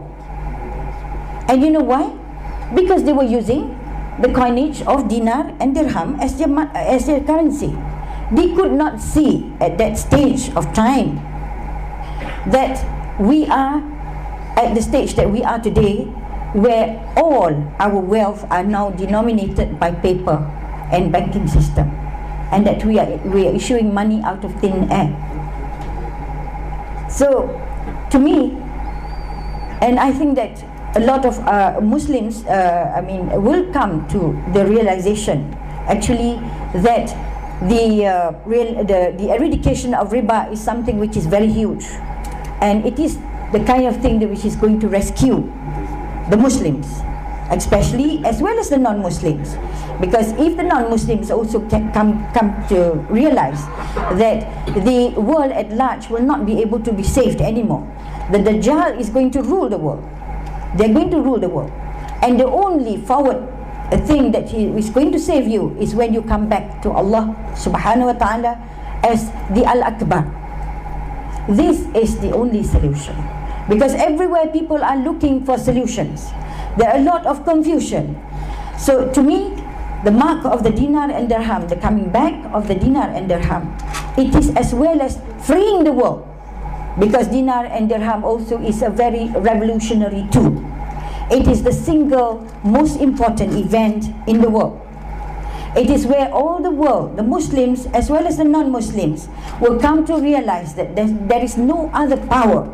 Speaker 2: And you know why? Because they were using the coinage of dinar and dirham as their currency. They could not see at that stage of time that we are at the stage that we are today, where all our wealth are now denominated by paper and banking system, and that we are issuing money out of thin air. So to me, and I think that a lot of Muslims will come to the realization actually that the eradication of riba is something which is very huge, and it is the kind of thing that which is going to rescue the Muslims, especially as well as the non-Muslims. Because if the non-Muslims also can come to realize that the world at large will not be able to be saved anymore, the Dajjal is going to rule the world. They're going to rule the world, and the only forward thing that He is going to save you is when you come back to Allah subhanahu wa ta'ala as the Al-Akbar. This is the only solution, because everywhere people are looking for solutions. There are a lot of confusion. So to me, the mark of the dinar and dirham, the coming back of the dinar and dirham, it is as well as freeing the world, because dinar and dirham also is a very revolutionary tool. It is the single most important event in the world. It is where all the world, the Muslims as well as the non-Muslims, will come to realize that there is no other power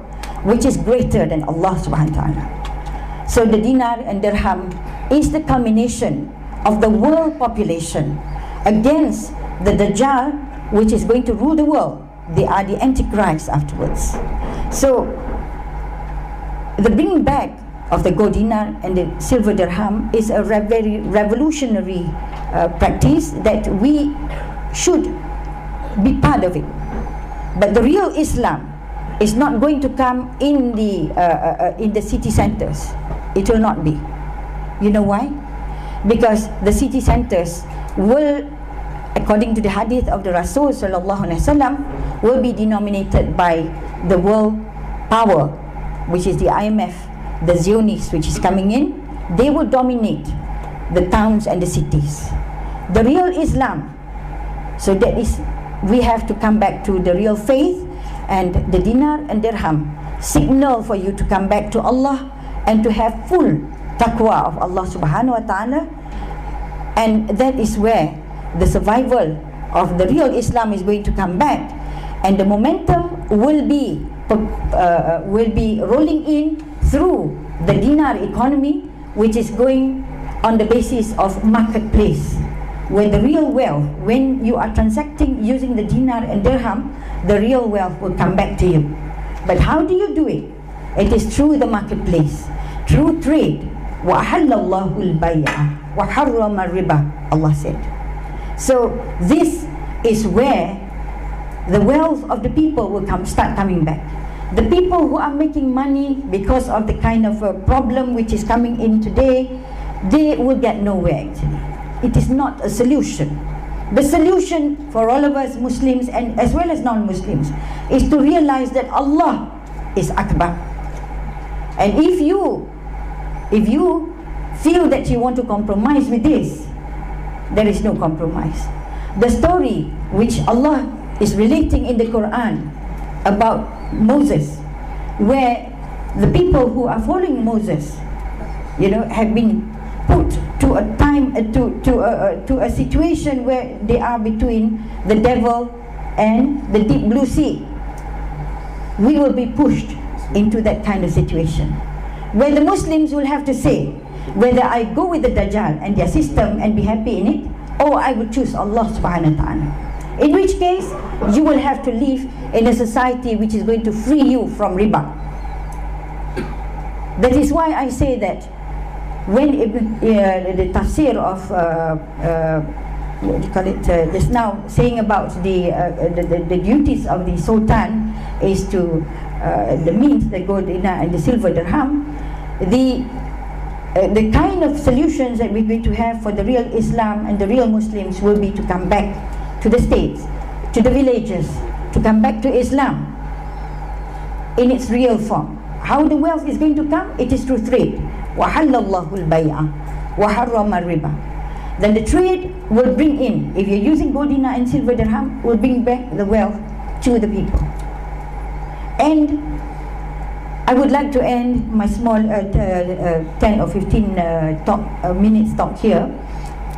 Speaker 2: which is greater than Allah subhanahu wa ta'ala. So the dinar and dirham is the culmination of the world population against the Dajjal, which is going to rule the world. They are the Antichrist afterwards. So the bringing back of the gold dinar and the silver dirham is a very revolutionary practice that we should be part of it. But the real Islam is not going to come in the city centers. It will not be. You know why? Because the city centers will, according to the hadith of the Rasul sallallahu alaihi wasallam, will be denominated by the world power, which is the IMF, the Zionists, which is coming in. They will dominate the towns and the cities. The real Islam, so that is, we have to come back to the real faith, and the dinar and dirham signal for you to come back to Allah and to have full taqwa of Allah subhanahu wa ta'ala. And that is where the survival of the real Islam is going to come back, and the momentum will be rolling in through the dinar economy, which is going on the basis of marketplace, where the real wealth, when you are transacting using the dinar and dirham, the real wealth will come back to you. But how do you do it? It is through the marketplace, through trade, وَأَحَلَّ اللَّهُ الْبَيْعَ وَحَرَّمَ الرِّبَى, Allah said. So this is where the wealth of the people will start coming back. The people who are making money because of the kind of problem which is coming in today, they will get nowhere actually. It is not a solution. The solution for all of us Muslims and as well as non-Muslims is to realize that Allah is Akbar. And if you feel that you want to compromise with this, there is no compromise. The story which Allah is relating in the Quran about Moses, where the people who are following Moses, have been put to a time to a situation where they are between the devil and the deep blue sea. We will be pushed into that kind of situation, where the Muslims will have to say whether I go with the Dajjal and their system and be happy in it, or I will choose Allah subhanahu wa ta'ala. In which case, you will have to live in a society which is going to free you from riba. That is why I say that when the tafsir of what do you call it, just now saying about the duties of the sultan is to the means, the gold dinar and the silver dirham, the kind of solutions that we're going to have for the real Islam and the real Muslims will be to come back to the states, to the villages, to come back to Islam in its real form. How the wealth is going to come? It is through trade. وَحَلَّ اللَّهُ الْبَيْعَ وَحَرَّمَ الرِّبَى. Then the trade will bring in, if you're using gold dinar and silver dirham, will bring back the wealth to the people. And I would like to end my small 10 or 15 minutes talk here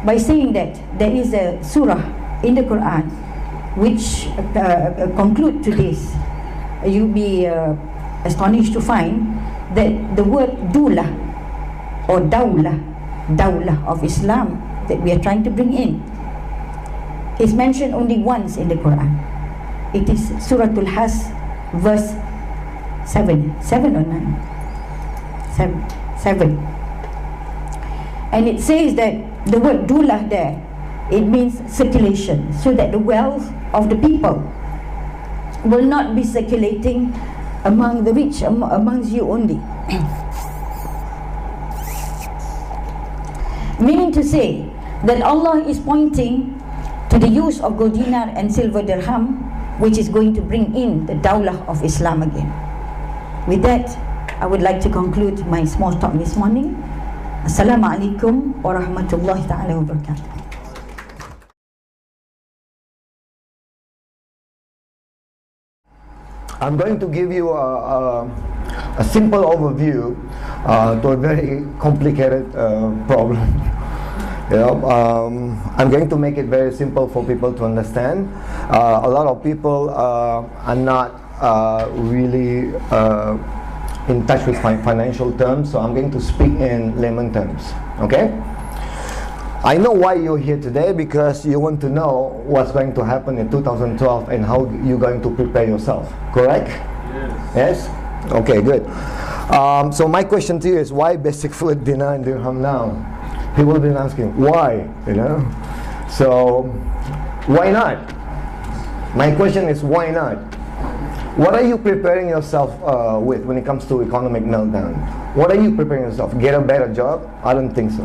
Speaker 2: by saying that there is a surah in the Quran which conclude to this. You'll be astonished to find that the word dula or dawlah of Islam that we are trying to bring in is mentioned only once in the Quran. It is Suratul Has, verse 7 or 9? 7. And it says that the word dula there, it means circulation, so that the wealth of the people will not be circulating among the rich, amongst you only. Meaning to say that Allah is pointing to the use of gold dinar and silver dirham, which is going to bring in the dawlah of Islam again. With that, I would like to conclude my small talk this morning. Assalamu alaikum wa rahmatullahi ta'ala wa barakatuh.
Speaker 3: I'm going to give you a simple overview to a very complicated problem. I'm going to make it very simple for people to understand. A lot of people are not really in touch with financial terms, so I'm going to speak in layman terms. Okay? I know why you're here today, because you want to know what's going to happen in 2012 and how you're going to prepare yourself. Correct? Yes. Yes? Okay, good. So my question to you is, why basic food, dinar and dirham now? People have been asking, why? So why not? My question is, why not? What are you preparing yourself with when it comes to economic meltdown? What are you preparing yourself? Get a better job? I don't think so.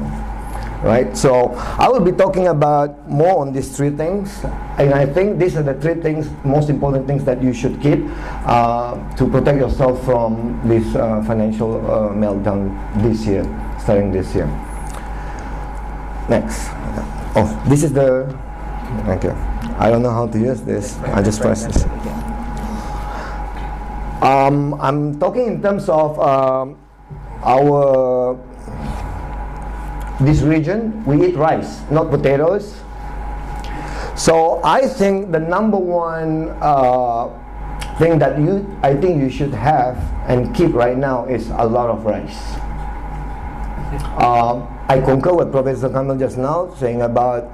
Speaker 3: Right? So I will be talking about more on these three things, and I think these are the three things, most important things that you should keep to protect yourself from this financial meltdown this year, starting this year. Next. Oh, this is the, okay. I don't know how to use this. I just press this. I'm talking in terms of our this region. We eat rice, not potatoes. So I think the number one thing that I think you should have and keep right now is a lot of rice. I concur with Professor Kandil just now saying about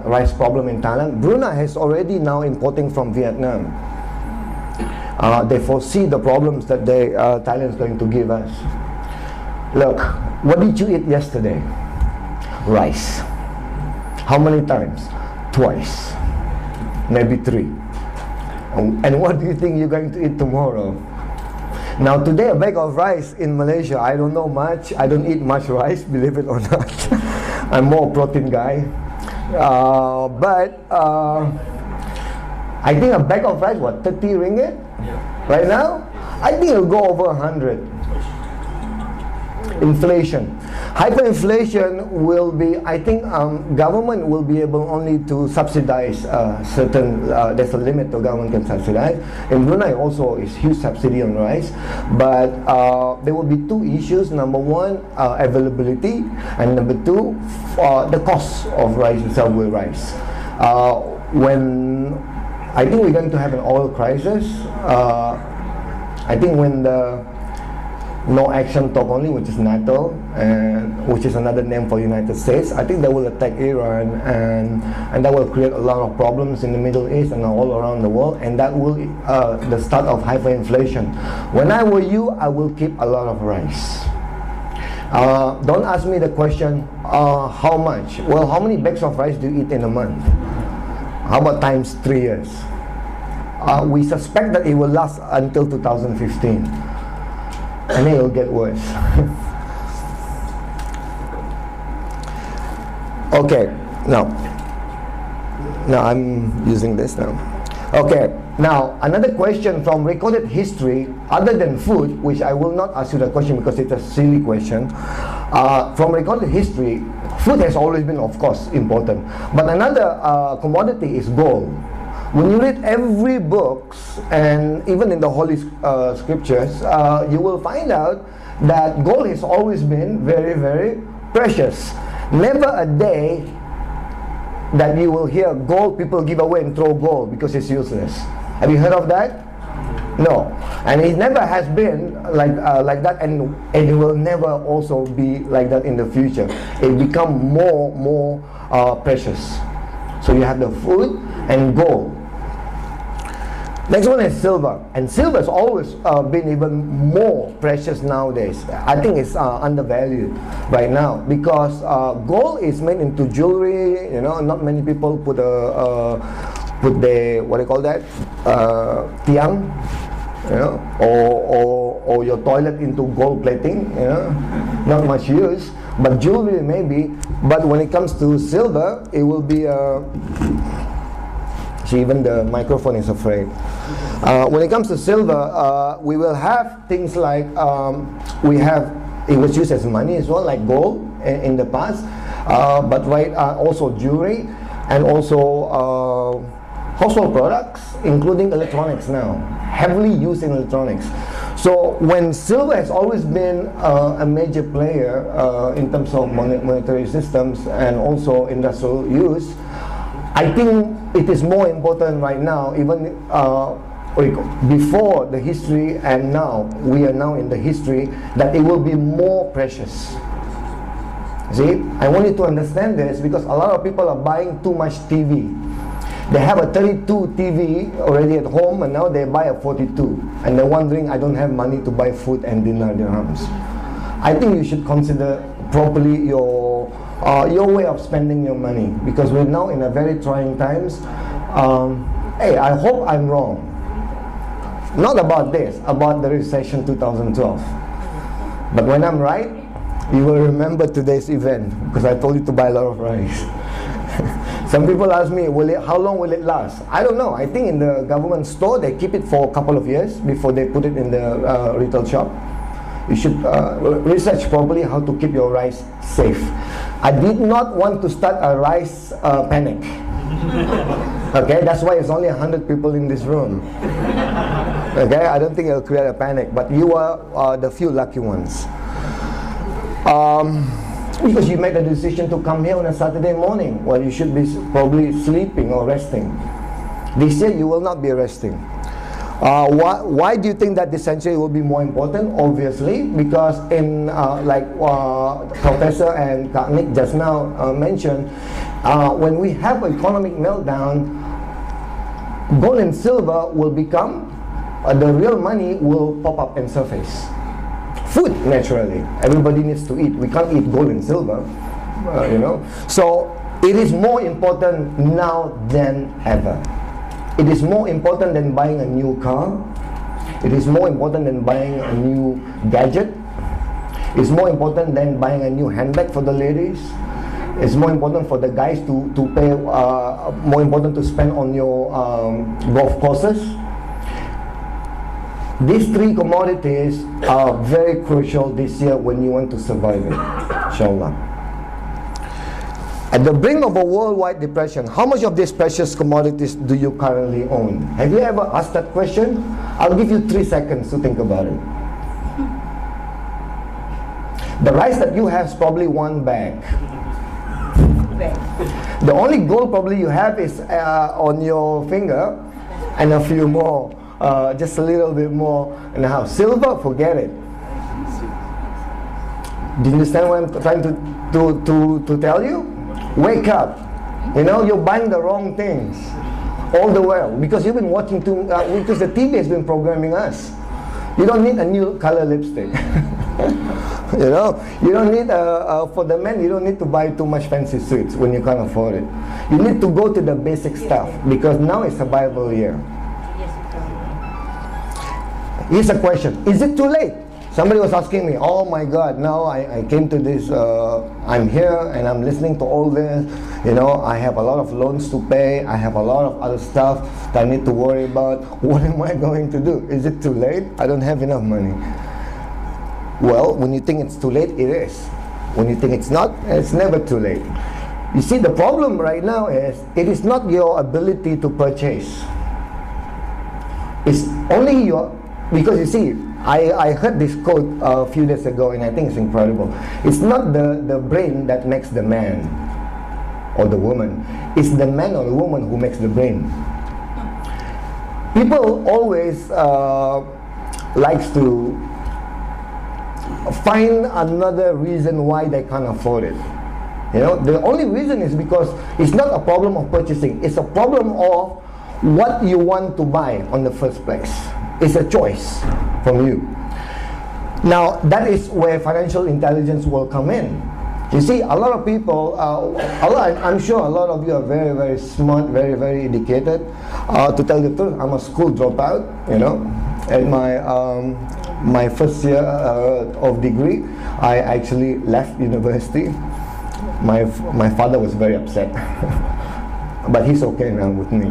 Speaker 3: rice problem in Thailand. Brunei has already now importing from Vietnam. They foresee the problems that Thailand is going to give us. Look, what did you eat yesterday? Rice. How many times? Twice. Maybe 3. And what do you think you're going to eat tomorrow? Now today, a bag of rice in Malaysia, I don't know much. I don't eat much rice, believe it or not. I'm more a protein guy. But I think a bag of rice, what, 30 ringgit?
Speaker 4: Yeah.
Speaker 3: Right now? I think it'll go over 100. Inflation. Hyperinflation will be, I think government will be able only to subsidize certain, there's a limit to government can subsidize. In Brunei also is huge subsidy on rice, but there will be 2 issues. Number 1, availability, and number 2, the cost of rice itself will rise. When I think we're going to have an oil crisis, I think when the No Action Talk Only, which is NATO, and which is another name for United States, I think they will attack Iran, and that will create a lot of problems in the Middle East and all around the world, and that will the start of hyperinflation. When I were you, I will keep a lot of rice. Don't ask me the question, how much? Well, how many bags of rice do you eat in a month? How about times 3 years? We suspect that it will last until 2015. And then it will get worse. Okay, now I'm using this now. Okay, now another question from recorded history, other than food, which I will not ask you the question because it's a silly question. From recorded history, food has always been, of course, important. But another commodity is gold. When you read every books, and even in the Holy Scriptures, you will find out that gold has always been very, very precious. Never a day that you will hear gold people give away and throw gold because it's useless. Have you heard of that? No. And it never has been like that, and it will never also be like that in the future. It become more precious. So you have the food and gold. Next one is silver, and silver has always been even more precious nowadays. I think it's undervalued right now because gold is made into jewelry. You know, not many people put the what do you call that, tiang, you know, or your toilet into gold plating. You know, not much use, but jewelry maybe. But when it comes to silver, it will be even the microphone is afraid. When it comes to silver, we will have things like it was used as money as well, like gold in the past, but also jewelry, and also household products, including electronics now, heavily used in electronics. So when silver has always been a major player in terms of monetary systems and also industrial use, I think it is more important right now, even before the history and now, we are now in the history, that it will be more precious. See, I want you to understand this because a lot of people are buying too much TV. They have a 32 TV already at home, and now they buy a 42, and they're wondering, I don't have money to buy food and dinner dirhams. I think you should consider properly your way of spending your money, because we're now in a very trying times. Hey, I hope I'm wrong. Not about this, about the recession 2012. But when I'm right, you will remember today's event, because I told you to buy a lot of rice. Some people ask me, how long will it last? I don't know. I think in the government store, they keep it for a couple of years before they put it in the retail shop. You should research properly how to keep your rice safe. I did not want to start a rice panic. Okay, that's why it's only 100 people in this room. Okay, I don't think it'll create a panic, but you are the few lucky ones. Because you made a decision to come here on a Saturday morning, well, you should be probably sleeping or resting. This year you will not be resting. Why do you think that this century will be more important? Obviously, because in like Professor and Kak Nick just now mentioned, when we have economic meltdown, gold and silver will become, the real money will pop up and surface. food naturally. Everybody needs to eat. We can't eat gold and silver, you know. So it is more important now than ever. It is more important than buying a new car. It is more important than buying a new gadget. It's more important than buying a new handbag for the ladies. It's more important for the guys to pay, more important to spend on your golf courses. These three commodities are very crucial this year when you want to survive it, inshallah. At the brink of a worldwide depression, how much of these precious commodities do you currently own? Have you ever asked that question? I'll give you 3 seconds to think about it. The rice that you have is probably 1 bag. The only gold probably you have is on your finger, and a few more, just a little bit more in the house. Silver, forget it. Do you understand what I'm trying to tell you? Wake up. You know, you're buying the wrong things all the while because you've been watching because the TV has been programming us. You don't need a new color lipstick. You know, you don't need for the men, you don't need to buy too much fancy suits when you can't afford it. You need to go to the basic stuff because now it's survival year. Here's a question: is it too late? Somebody was asking me, oh my God, now I came to this, I'm here and I'm listening to all this, you know, I have a lot of loans to pay, I have a lot of other stuff that I need to worry about. What am I going to do? Is it too late? I don't have enough money. Well, when you think it's too late, it is. When you think it's not, it's never too late. You see, the problem right now is, it is not your ability to purchase. It's only your, because you see, I heard this quote a few days ago and I think it's incredible. It's not the brain that makes the man or the woman. It's the man or the woman who makes the brain. People always likes to find another reason why they can't afford it. You know, the only reason is because it's not a problem of purchasing. It's a problem of what you want to buy on the first place. It's a choice from you. Now, that is where financial intelligence will come in. You see, a lot of people, I'm sure a lot of you are very, very smart, very, very educated. To tell the truth, I'm a school dropout, you know. At my first year of degree, I actually left university. My father was very upset. But he's okay now with me.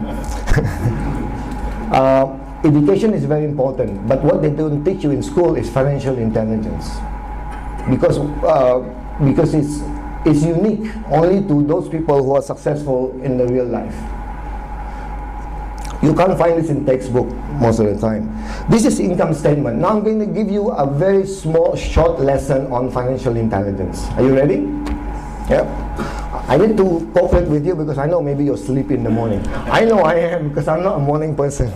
Speaker 3: Education is very important, but what they don't teach you in school is financial intelligence, because it's unique only to those people who are successful in the real life. You can't find this in textbook most of the time. This is income statement. Now I'm going to give you a very small, short lesson on financial intelligence. Are you ready? Yeah. I need to cooperate with you because I know maybe you're sleepy in the morning. I know I am because I'm not a morning person.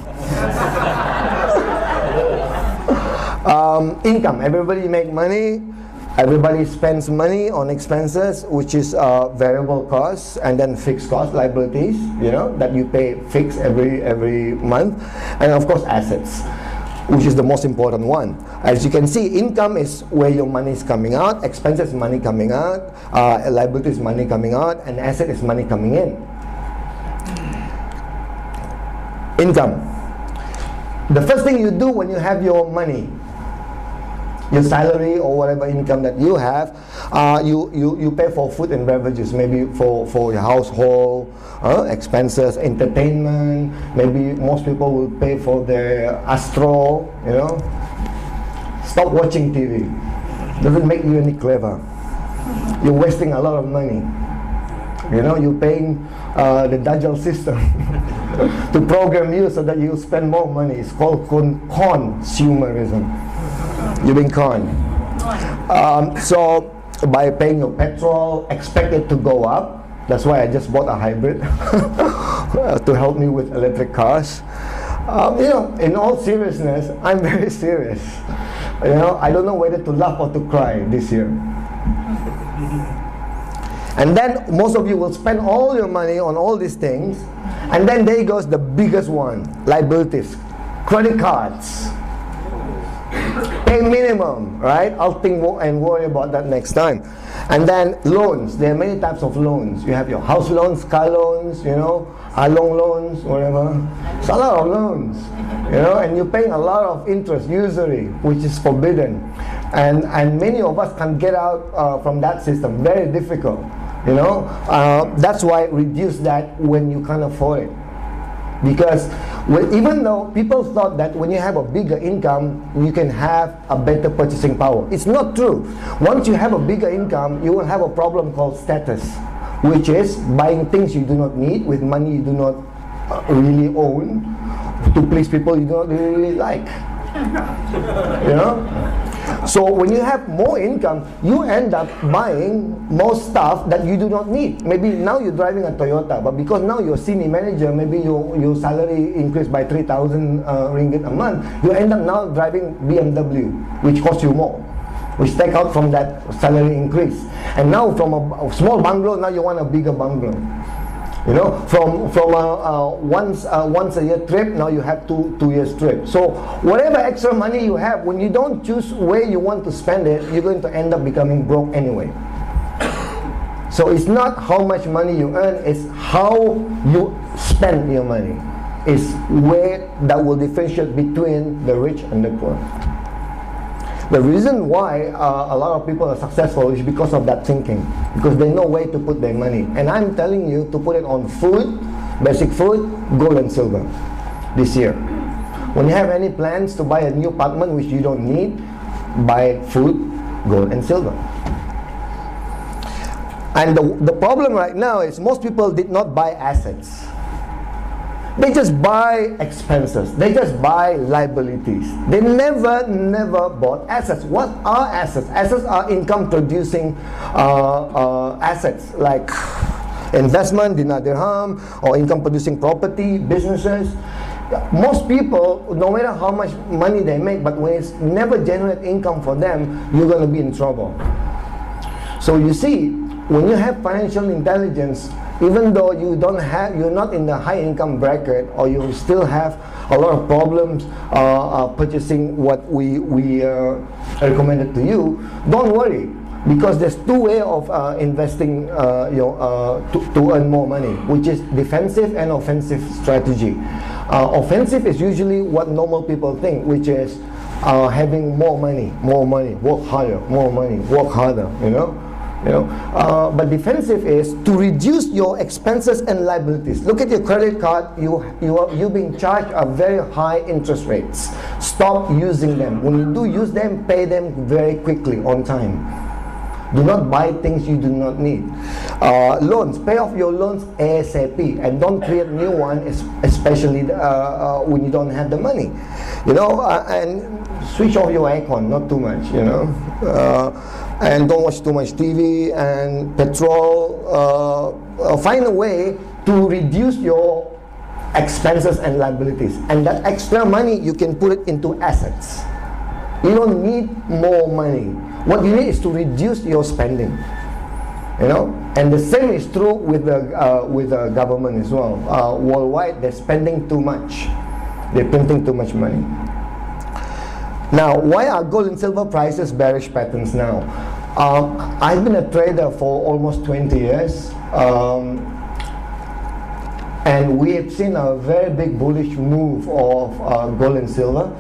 Speaker 3: Income. Everybody make money. Everybody spends money on expenses, which is variable costs, and then fixed cost liabilities, you know, that you pay fixed every month, and of course assets, which is the most important one. As you can see, income is where your money is coming out, expenses money coming out, liabilities money coming out, and asset is money coming in. Income. The first thing you do when you have your money, your salary or whatever income that you have, you pay for food and beverages, maybe for your household expenses, entertainment. Maybe most people will pay for their Astro, you know. Stop watching TV. Doesn't make you any clever. You're wasting a lot of money. You know, you're paying the Dajjal system to program you so that you spend more money. It's called consumerism. You've been conned. So by paying your petrol, expect it to go up. That's why I just bought a hybrid to help me with electric cars. You know, in all seriousness, I'm very serious. You know, I don't know whether to laugh or to cry this year. And then most of you will spend all your money on all these things, and then there goes the biggest one: liabilities, credit cards. Pay minimum, right? I'll think and worry about that next time. And then loans. There are many types of loans. You have your house loans, car loans, you know, along loans, whatever. It's a lot of loans, you know, and you're paying a lot of interest, usury, which is forbidden. And many of us can't get out from that system. Very difficult, you know. That's why reduce that when you can't afford it. Because even though people thought that when you have a bigger income, you can have a better purchasing power. It's not true. Once you have a bigger income, you will have a problem called status, which is buying things you do not need with money you do not really own, to please people you do not really like. You know? So when you have more income, you end up buying more stuff that you do not need. Maybe now you're driving a Toyota, but because now you're senior manager, maybe your salary increased by 3,000 ringgit a month, you end up now driving BMW, which costs you more, which take out from that salary increase. And now from a small bungalow, now you want a bigger bungalow. You know, from a once a year trip, now you have two years trip. So whatever extra money you have, when you don't choose where you want to spend it, you're going to end up becoming broke anyway. So it's not how much money you earn, it's how you spend your money. It's where that will differentiate between the rich and the poor. The reason why a lot of people are successful is because of that thinking, because they know where to put their money. And I'm telling you to put it on food, basic food, gold and silver this year. When you have any plans to buy a new apartment which you don't need, buy food, gold and silver. And the problem right now is most people did not buy assets. They just buy expenses. They just buy liabilities. They never bought assets. What are assets? Assets are income producing assets like investment, dinar dirham, or income producing property, businesses. Most people, no matter how much money they make, but when it's never generate income for them, you're going to be in trouble. So you see, when you have financial intelligence, even though you're not in the high income bracket, or you still have a lot of problems purchasing what we recommended to you, don't worry, because there's two ways of investing to earn more money, which is defensive and offensive strategy. Offensive is usually what normal people think, which is having more money, work harder, more money, work harder, you know. But defensive is to reduce your expenses and liabilities. Look at your credit card. You're being charged a very high interest rates. Stop using them. When you do use them, pay them very quickly on time. Do not buy things you do not need. Loans, pay off your loans ASAP, and don't create new ones, especially when you don't have the money. And switch off your aircon, not too much. And don't watch too much TV and petrol. Find a way to reduce your expenses and liabilities, and that extra money you can put it into assets. You don't need more money. What you need is to reduce your spending. And the same is true with the government as well. Worldwide, they're spending too much. They're printing too much money. Now, why are gold and silver prices bearish patterns now? I've been a trader for almost 20 years, and we have seen a very big bullish move of gold and silver,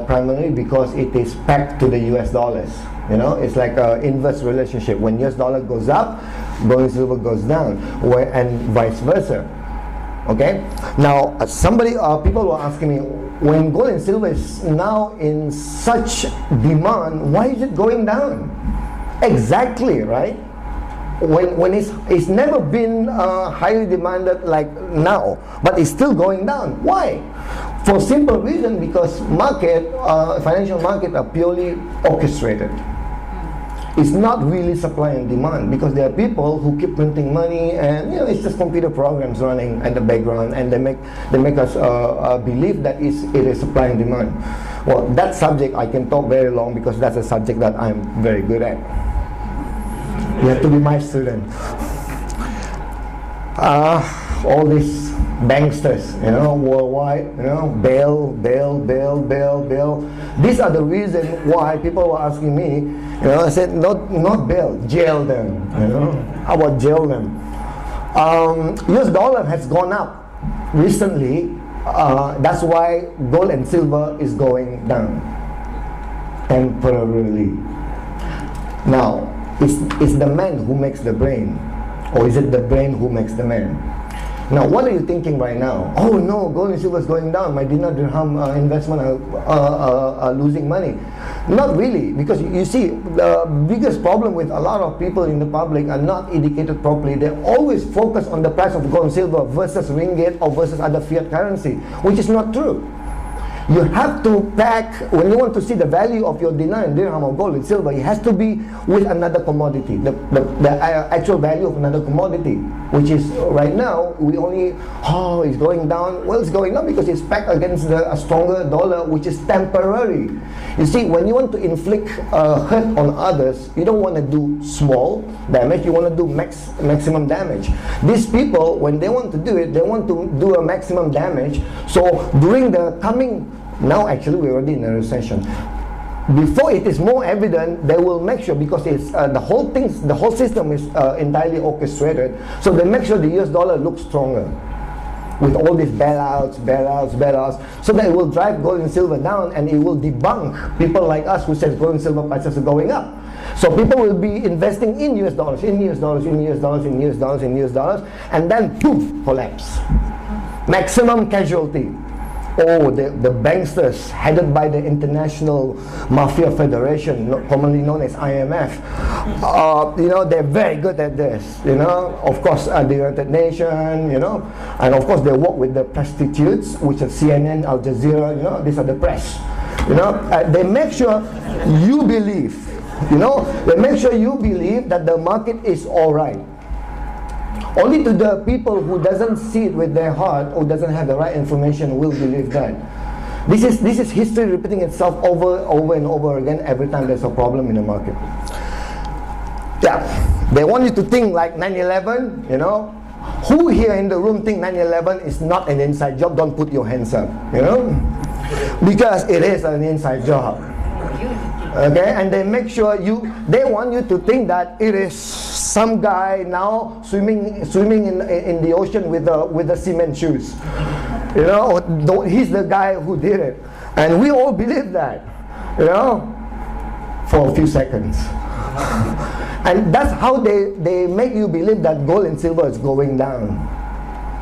Speaker 3: primarily because it is pegged to the US dollars. It's like an inverse relationship. When US dollar goes up, gold and silver goes down, and vice versa. Okay. Now, people were asking me, when gold and silver is now in such demand, why is it going down? Exactly, right? When it's never been highly demanded like now, but it's still going down. Why? For simple reason, because financial market are purely orchestrated. It's not really supply and demand, because there are people who keep printing money, and it's just computer programs running in the background, and they make us believe that it is supply and demand. Well, that subject I can talk very long, because that's a subject that I'm very good at. You have to be my student. all these banksters, worldwide, bail. These are the reason why people were asking me, I said, not bail, jail them, How about jail them? US dollar has gone up recently. That's why gold and silver is going down temporarily. Now, is the man who makes the brain, or is it the brain who makes the man? Now, what are you thinking right now? Oh no, gold and silver is going down. My dinar dirham investment are losing money. Not really, because you see, the biggest problem with a lot of people in the public are not educated properly. They always focus on the price of gold and silver versus ringgit or versus other fiat currency, which is not true. You have to back, when you want to see the value of your dinar and dirham or gold and silver, it has to be with another commodity, the actual value of another commodity, which is right now, we only, it's going down. Well, it's going down because it's backed against a stronger dollar, which is temporary. You see, when you want to inflict hurt on others, you don't want to do small damage, you want to do maximum damage. These people, when they want to do it, they want to do a maximum damage. So during the coming, now actually we're already in a recession. Before it is more evident, they will make sure, because it's the whole system is entirely orchestrated. So they make sure the US dollar looks stronger with all these bailouts, so that it will drive gold and silver down, and it will debunk people like us who says gold and silver prices are going up. So people will be investing in US dollars, and then boom, collapse. Maximum casualty. Oh, the banksters headed by the International Mafia Federation, commonly known as IMF, they're very good at this, of course, the United Nations, and of course they work with the prostitutes, which are CNN, Al Jazeera, these are the press, they make sure you believe, they make sure you believe that the market is all right. Only to the people who doesn't see it with their heart or doesn't have the right information will believe that. This is history repeating itself over and over again every time there's a problem in the market. Yeah, they want you to think like 9/11, Who here in the room think 9/11 is not an inside job? Don't put your hands up, Because it is an inside job. Okay, and they make sure they want you to think that it is some guy now swimming in the ocean with the cement shoes. He's the guy who did it. And we all believe that, for a few seconds. And that's how they make you believe that gold and silver is going down.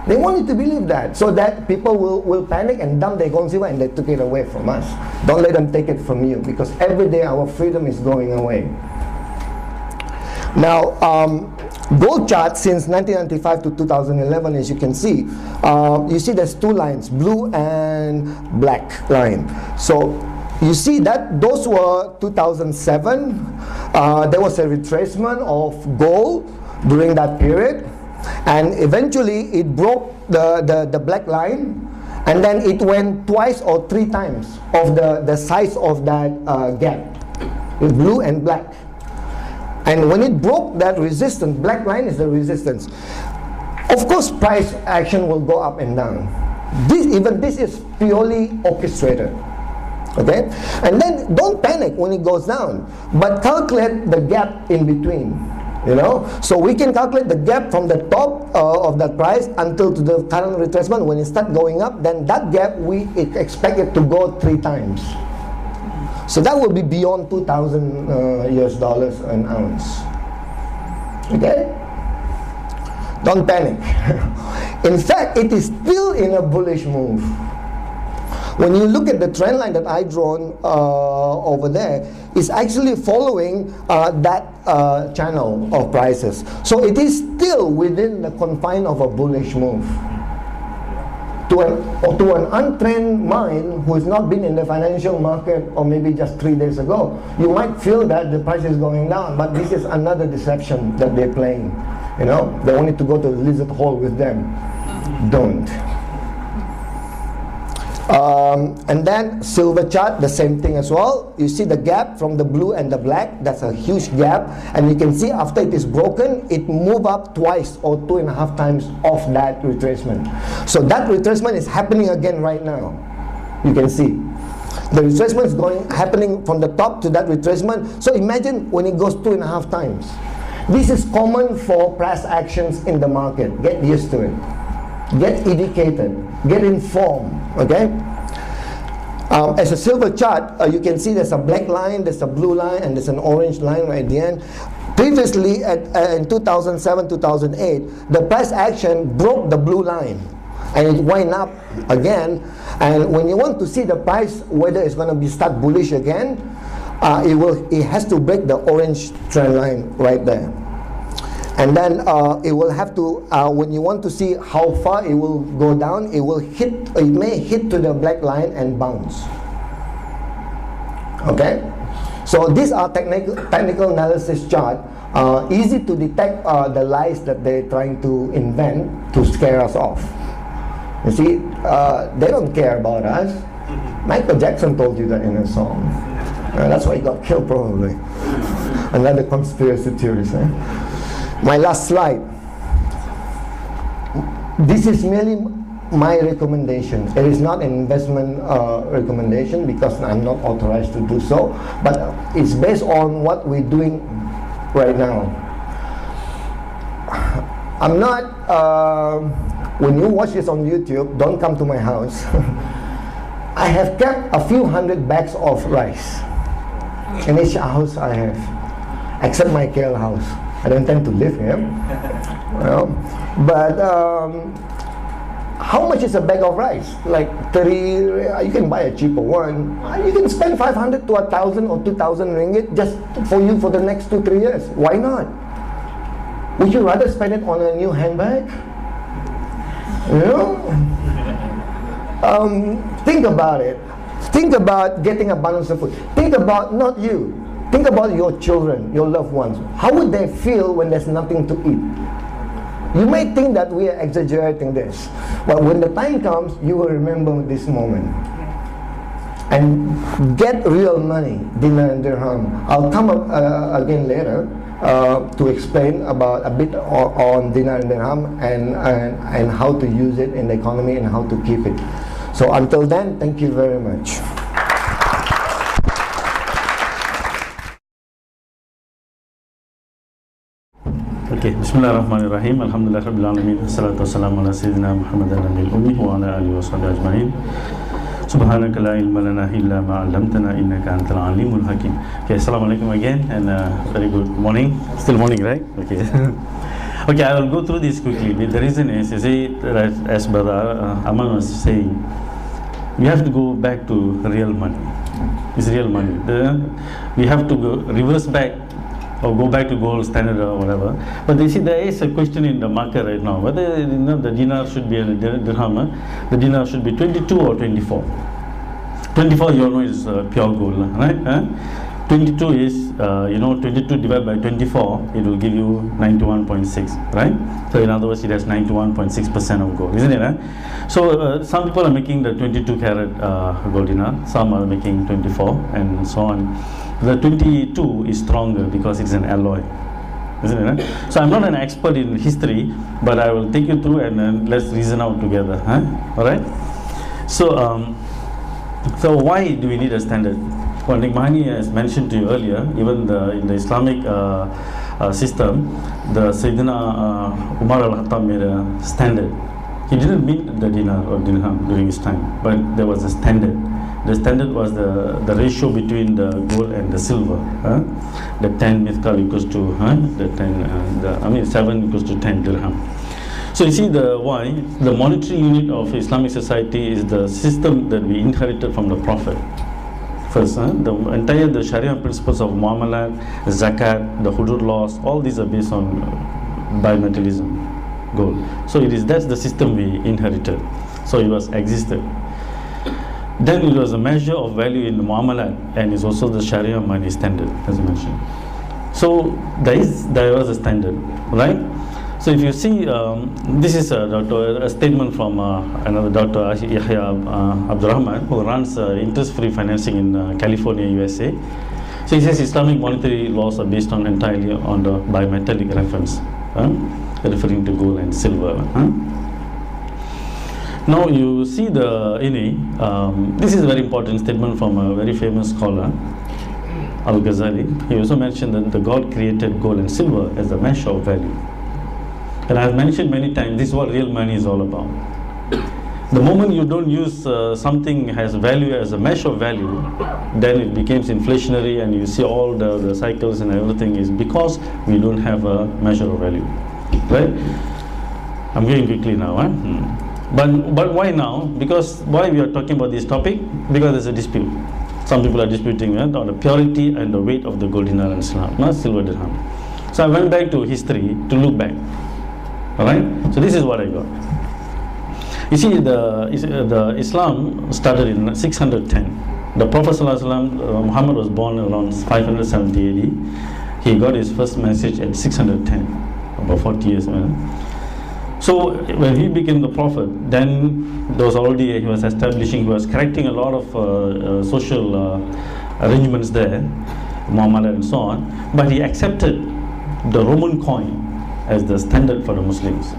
Speaker 3: They want you to believe that, so that people will panic and dump their gold and silver, and they took it away from us. Don't let them take it from you, because every day our freedom is going away. Now, gold chart since 1995 to 2011, as you can see, you see there's two lines, blue and black line. So you see that those were 2007. There was a retracement of gold during that period. And eventually it broke the black line, and then it went twice or three times of the size of that gap, blue and black. And when it broke that resistance, black line is the resistance. Of course, price action will go up and down. This is purely orchestrated. Okay? And then don't panic when it goes down, but calculate the gap in between. So we can calculate the gap from the top of that price until to the current retracement. When it starts going up, then that gap we expect it to go 3 times. So that will be beyond $2,000 US dollars an ounce. Okay? Don't panic. In fact, it is still in a bullish move. When you look at the trend line that I drawn over there, it's actually following that channel of prices. So it is still within the confine of a bullish move. To an untrained mind who has not been in the financial market, or maybe just 3 days ago, you might feel that the price is going down, but this is another deception that they're playing. They want you to go to the lizard hole with them. Don't. And then silver chart, the same thing as well. You see the gap from the blue and the black, that's a huge gap, and you can see after it is broken, it move up twice or 2.5 times off that retracement. So that retracement is happening again right now. You can see the retracement is happening from the top to that retracement. So imagine when it goes 2.5 times. This is common for price actions in the market. Get used to it. Get educated. Get informed. Okay. As a silver chart, you can see there's a black line, there's a blue line, and there's an orange line right at the end. Previously, in 2007, 2008, the price action broke the blue line, and it went up again. And when you want to see the price whether it's going to be start bullish again, it has to break the orange trend line right there. And then it will have to, when you want to see how far it will go down, it may hit to the black line and bounce. Okay? So these are technical analysis chart, easy to detect the lies that they're trying to invent to scare us off. You see, they don't care about us. Michael Jackson told you that in a song. That's why he got killed probably. Another conspiracy theorist. My last slide. This is merely my recommendation. It is not an investment recommendation because I'm not authorized to do so, but it's based on what we're doing right now. I'm not, when you watch this on YouTube, don't come to my house. I have kept a few hundred bags of rice in each house I have, except my KL house. I don't tend to live here. Well, but how much is a bag of rice? Like 30, you can buy a cheaper one. You can spend 500 to 1,000 or 2,000 ringgit just for you for the next 2-3 years. Why not? Would you rather spend it on a new handbag? You know? Think about it. Think about getting abundance of food. Think about not you. Think about your children, your loved ones. How would they feel when there's nothing to eat? You may think that we are exaggerating this, but when the time comes, you will remember this moment. And get real money, dinar and dirham. I'll come up again later to explain about a bit on dinar and dirham and how to use it in the economy and how to keep it. So until then, thank you very much.
Speaker 1: Okay, Bismillahirrahmanirrahim. Alhamdulillah Rabbil Alameen. Wassalatu wassalamu ala Sayyidina Muhammadan Nabil Ummi wa ala alihi wa sahbihi ajma'in. Subhanaka la ilma lana illa ma 'allamtana innaka antal alimul hakim. Okay, assalamu alaikum again and very good morning. Still morning, right? Okay. Okay, I will go through this quickly. The reason is, you see, as Brother Aman was saying, we have to go back to real money. It's real money. We have to go reverse back or go back to gold standard or whatever. But you see, there is a question in the market right now whether the dinar should be a dirham. The dinar should be 22 or 24. 24, you all know, is pure gold, right? 22 is 22 divided by 24, it will give you 91.6, right? So in other words, it has 91.6% of gold, isn't it? So some people are making the 22 karat gold dinar, some are making 24 and so on. The 22 is stronger because it's an alloy, isn't it? So I'm not an expert in history, but I will take you through and then let's reason out together. All right? So why do we need a standard? Well, Nik Mahani has mentioned to you earlier, even in the Islamic system, the Sayyidina Umar al-Khattab made a standard. He didn't mean the dinar or dirham during his time, but there was a standard. The standard was the ratio between the gold and the silver. The 10 mithqal equals to 7 equals to 10 dirham. So you see why the monetary unit of Islamic society is the system that we inherited from the Prophet. First, the Sharia principles of Muamalat, Zakat, the Hudud laws, all these are based on bimetallism, gold. So that's the system we inherited. So it was existed. Then it was a measure of value in the Muamalat, and is also the Sharia money standard, as I mentioned. So there was a standard, right? So if you see, this is a statement from another Dr. Yahya Abdurrahman, who runs interest-free financing in California, USA. So he says Islamic monetary laws are based on entirely on the bimetallic reference, referring to gold and silver. Now you see this is a very important statement from a very famous scholar, Al-Ghazali. He also mentioned that the God created gold and silver as a measure of value. And I have mentioned many times, this is what real money is all about. The moment you don't use something has value as a measure of value, then it becomes inflationary, and you see all the cycles and everything is because we don't have a measure of value. Right? I'm going quickly now. But why now? Because why we are talking about this topic? Because there's a dispute. Some people are disputing on the purity and the weight of the gold dinar and silver dirham. So I went back to history to look back. Alright? So this is what I got. You see, the Islam started in 610. The Prophet Muhammad was born around 570 AD. He got his first message at 610, about 40 years. So when he became the Prophet, then there was already, he was correcting a lot of social arrangements there, Muhammad and so on. But he accepted the Roman coin as the standard for the Muslims.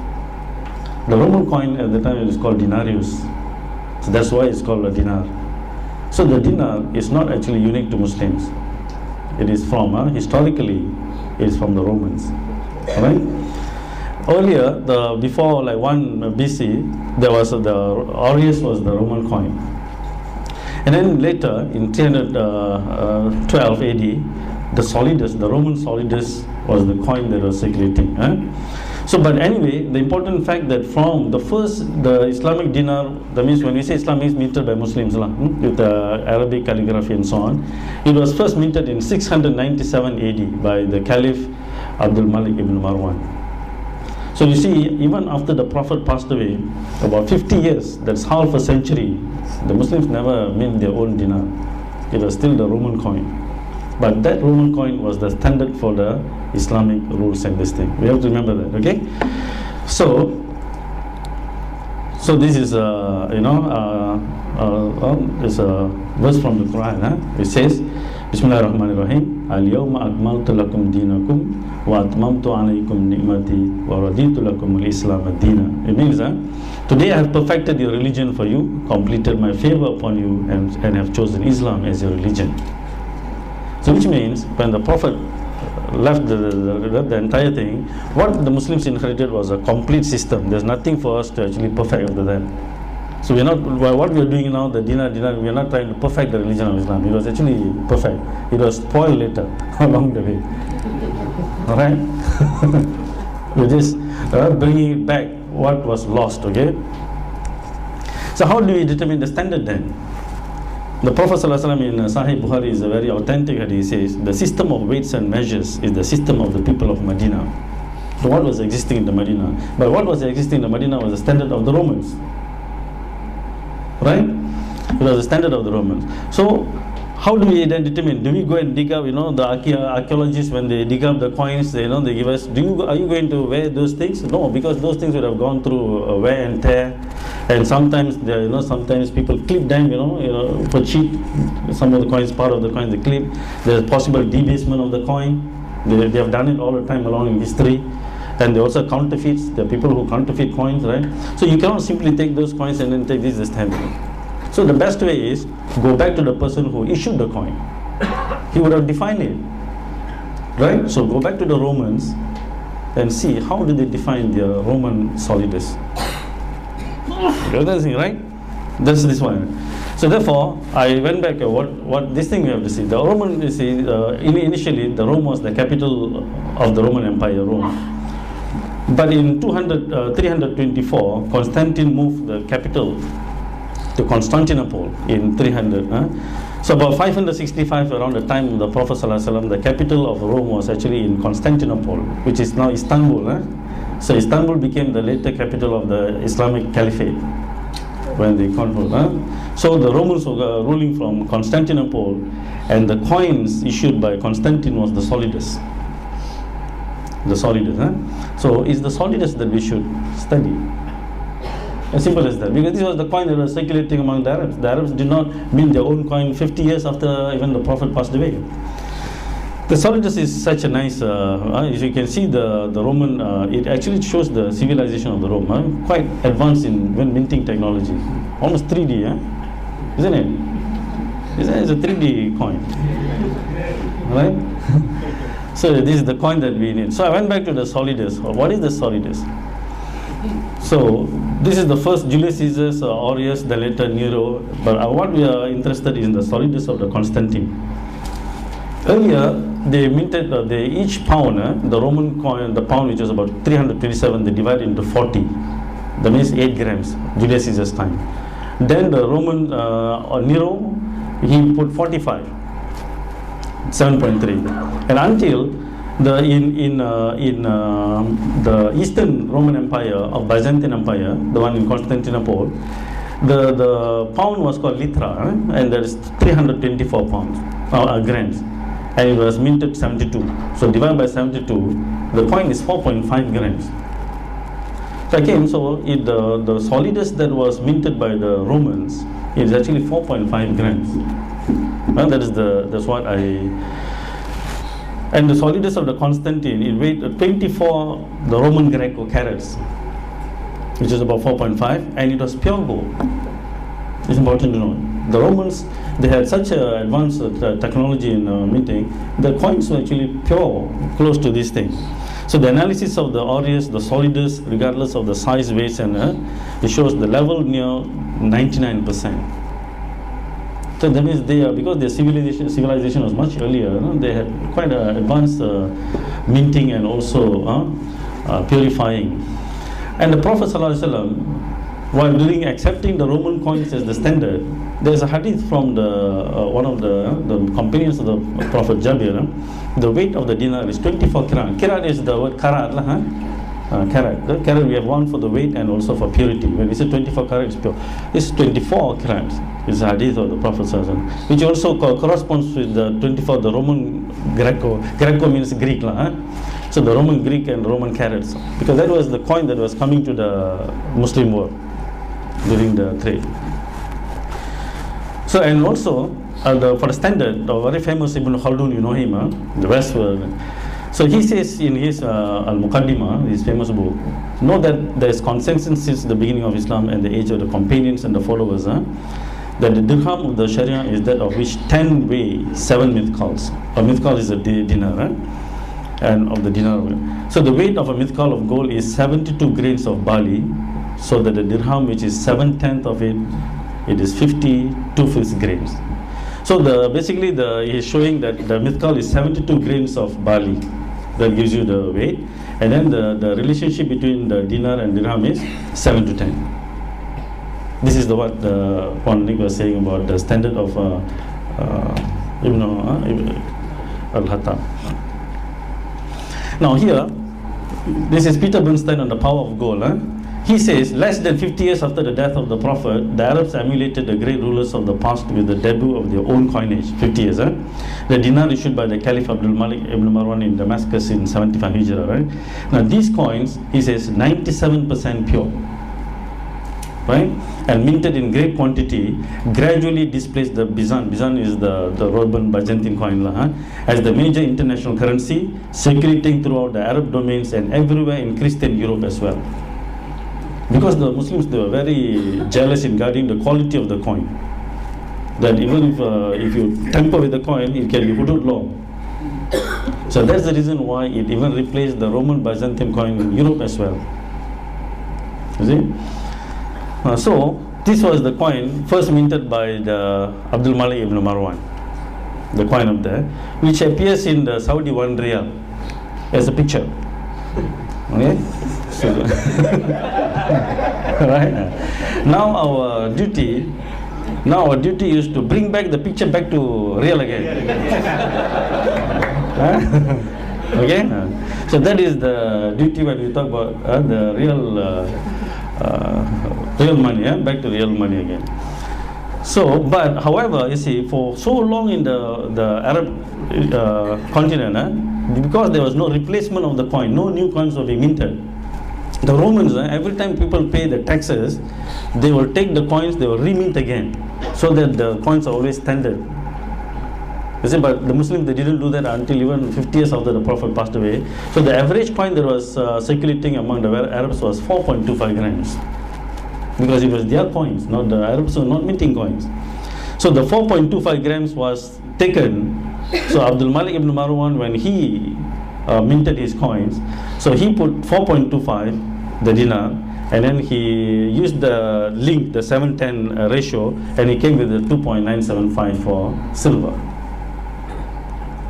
Speaker 1: The Roman coin at the time is called denarius, so that's why it's called a dinar. So the dinar is not actually unique to Muslims. It is from, historically, it is from the Romans. Alright? Earlier, before like 1 BC, there was the aureus was the Roman coin. And then later, in 312 AD, the solidus, the Roman solidus, was the coin that was circulating. So, but anyway, the important fact that from the Islamic dinar, that means when we say Islam is minted by Muslims, with Arabic calligraphy and so on, it was first minted in 697 AD by the Caliph Abdul Malik ibn Marwan. So you see, even after the Prophet passed away, about 50 years, that's half a century, the Muslims never mint their own dinar. It was still the Roman coin. But that Roman coin was the standard for the Islamic rules and this thing. We have to remember that, okay? So this is it's a verse from the Quran. It says, Bismillahirrahmanirrahim. Al-yawma akmaltu lakum dinakum wa atmamtu alaykum ni'mati wa raditu lakum al-islam ad-dina. It means today I have perfected your religion for you, completed my favor upon you, and have chosen Islam as your religion. So which means when the Prophet left the entire thing, what the Muslims inherited was a complete system. There's nothing for us to actually perfect after that. So we're not, what we're doing now, the dinar, we're not trying to perfect the religion of Islam. It was actually perfect. It was spoiled later, along the way. Alright? We're just bringing back what was lost, okay? So how do we determine the standard then? The Prophet ﷺ in Sahih Bukhari is a very authentic hadith. He says, the system of weights and measures is the system of the people of Medina. So what was existing in the Medina? But what was existing in the Medina was the standard of the Romans. Right? It was the standard of the Romans. So how do we then determine? Do we go and dig up, the archaeologists, when they dig up the coins, they give us, are you going to wear those things? No, because those things would have gone through wear and tear. And sometimes, sometimes people clip them, for cheap. Some of the coins, part of the coins, they clip. There's possible debasement of the coin. They have done it all the time along in history. And they also counterfeits. There are people who counterfeit coins, right? So you cannot simply take those coins and then take this as standard. So the best way is go back to the person who issued the coin. He would have defined it, right? So go back to the Romans and see how did they define their Roman solidus. Right? That's this one. So therefore, I went back to what this thing we have to see. The Roman, you see, initially the Rome was the capital of the Roman Empire, Rome. But in 324, Constantine moved the capital to Constantinople in 300. So about 565, around the time of the Prophet ﷺ, the capital of Rome was actually in Constantinople, which is now Istanbul. So Istanbul became the later capital of the Islamic Caliphate when they controlled. So the Romans were ruling from Constantinople, and the coins issued by Constantine was the solidus. the solidus. So it's the solidus that we should study. As simple as that. Because this was the coin that was circulating among the Arabs. The Arabs did not mint their own coin 50 years after even the Prophet passed away. The solidus is such a nice, as you can see the Roman, it actually shows the civilization of the Rome, quite advanced in when minting technology. Almost 3D, isn't it? It's a 3D coin, right? So this is the coin that we need. So I went back to the solidus. What is the solidus? So this is the first Julius Caesar, Aureus, the later Nero. But what we are interested in the solidus of the Constantine. Earlier, they minted each pound, the Roman coin, the pound which was about 327, they divided into 40. That means 8 grams, Julius Caesar's time. Then the Roman Nero, he put 45, 7.3. And until in the Eastern Roman Empire of Byzantine Empire, the one in Constantinople, the pound was called litra, and there is 324 grams. And it was minted 72. So divided by 72, the coin is 4.5 grams. So again, the solidus that was minted by the Romans is actually 4.5 grams. Well, that's what and the solidus of the Constantine, it weighed 24 the Roman Greco carats, which is about 4.5, and it was pure gold. It's important to know. The Romans, they had such advanced technology in minting, the coins were actually pure, close to this thing. So the analysis of the aureus, the solidus, regardless of the size, weights, and it shows the level near 99%. So that means because their civilization was much earlier, they had quite advanced minting and also purifying. And the Prophet ﷺ, while accepting the Roman coins as the standard, there's a hadith from one of the companions of the Prophet Jabir. The weight of the dinar is 24 karat. Karat is the word karat. Karat. The karat we have one for the weight and also for purity. When we say 24 karat, it's pure. This is 24 karats. It's a hadith of the Prophet ﷺ, which also corresponds with the 24, the Roman Greco. Greco means Greek. So the Roman Greek and Roman carats. Because that was the coin that was coming to the Muslim world during the trade. So and also for the standard, the very famous Ibn Khaldun, you know him, the West world. So he says in his Al-Muqaddimah, his famous book, know that there is consensus since the beginning of Islam and the age of the companions and the followers, that the dirham of the Sharia is that of which 10 weigh 7 mithqals. A mithqal is a dinar, and of the dinar. So the weight of a mithqal of gold is 72 grains of barley, so that the dirham, which is 7/10 of it, it is 52 grains. So basically he's showing that the mithqal is 72 grains of barley. That gives you the weight. And then the relationship between the dinar and dirham is 7 to 10. This is what Juan Nick was saying about the standard of Ibn al-Hattab. Now here, this is Peter Bernstein on the power of gold. He says, less than 50 years after the death of the Prophet, the Arabs emulated the great rulers of the past with the debut of their own coinage, 50 years. The dinar issued by the Caliph Abdul Malik ibn Marwan in Damascus in 75 Hijrah. Right? Now these coins, he says, 97% pure. Right? And minted in great quantity, gradually displaced the Byzant. Byzant is the Roman Byzantine coin, as the major international currency, circulating throughout the Arab domains and everywhere in Christian Europe as well. Because the Muslims, they were very jealous in guarding the quality of the coin. That even if you tamper with the coin, it can be hudud law. So that's the reason why it even replaced the Roman Byzantine coin in Europe as well. You see? So this was the coin first minted by the Abdul Malik ibn Marwan, the coin up there, which appears in the Saudi 1 riyal as a picture. Okay? So, right? Now our duty is to bring back the picture back to real again. Okay? So that is the duty when we talk about the real money, back to real money again. So, but however, you see, for so long in the Arab continent, because there was no replacement of the coin, no new coins were being minted. The Romans, every time people pay the taxes, they will take the coins, they will remint again, so that the coins are always standard. You see, but the Muslims, they didn't do that until even 50 years after the Prophet passed away. So the average coin that was circulating among the Arabs was 4.25 grams. Because it was their coins, not the Arabs were not minting coins. So the 4.25 grams was taken. So Abdul Malik ibn Marwan, when he minted his coins, so he put 4.25, the dinar, and then he used the link, the 7:10 ratio, and he came with the 2.975 for silver.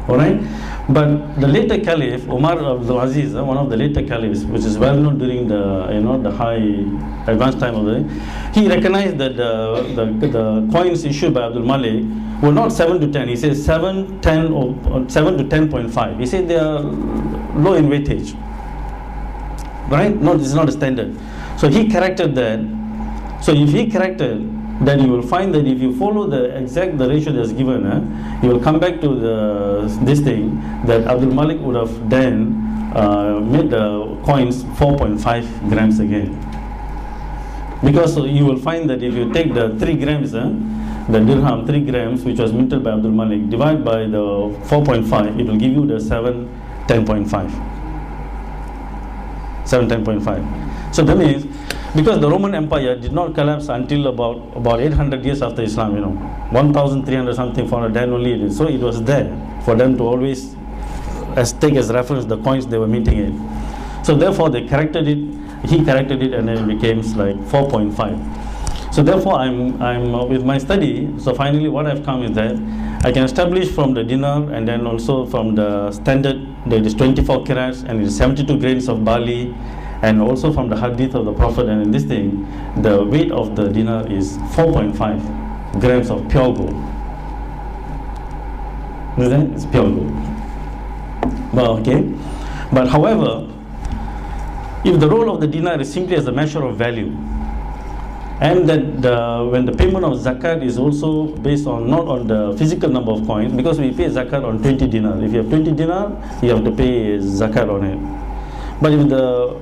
Speaker 1: Alright? But the later Caliph, Umar Abdul Aziz, one of the later Caliphs, which is well known during the the high advanced time of the day, he recognized that the coins issued by Abdul Malik were not 7 to 10. He says 7, 10, or 7 to 10.5. He said they are low in weightage. Right? No, this is not a standard. So he corrected that. So if he corrected, then you will find that if you follow the ratio that's given, you will come back to this thing that Abdul Malik would have then made the coins 4.5 grams again. Because you will find that if you take the 3 grams, the dirham 3 grams, which was minted by Abdul Malik, divide by the 4.5, it will give you the 710.5. 710.5. So that means, because the Roman Empire did not collapse until about 800 years after Islam, 1300 something, 400, then only it is. So it was there for them to always take as reference the coins they were minting it. So therefore they corrected it, he corrected it, and then it became like 4.5. So therefore I'm with my study, so finally what I've come is that I can establish from the dinar and then also from the standard that it is 24 carats and it is 72 grains of barley, and also from the hadith of the Prophet, and in this thing the weight of the dinar is 4.5 grams of pure gold. It's pure gold. Well, okay. But however, if the role of the dinar is simply as a measure of value, and that when the payment of zakat is also based on not on the physical number of coins, because we pay zakat on 20 dinar. If you have 20 dinar, you have to pay zakat on it. But with the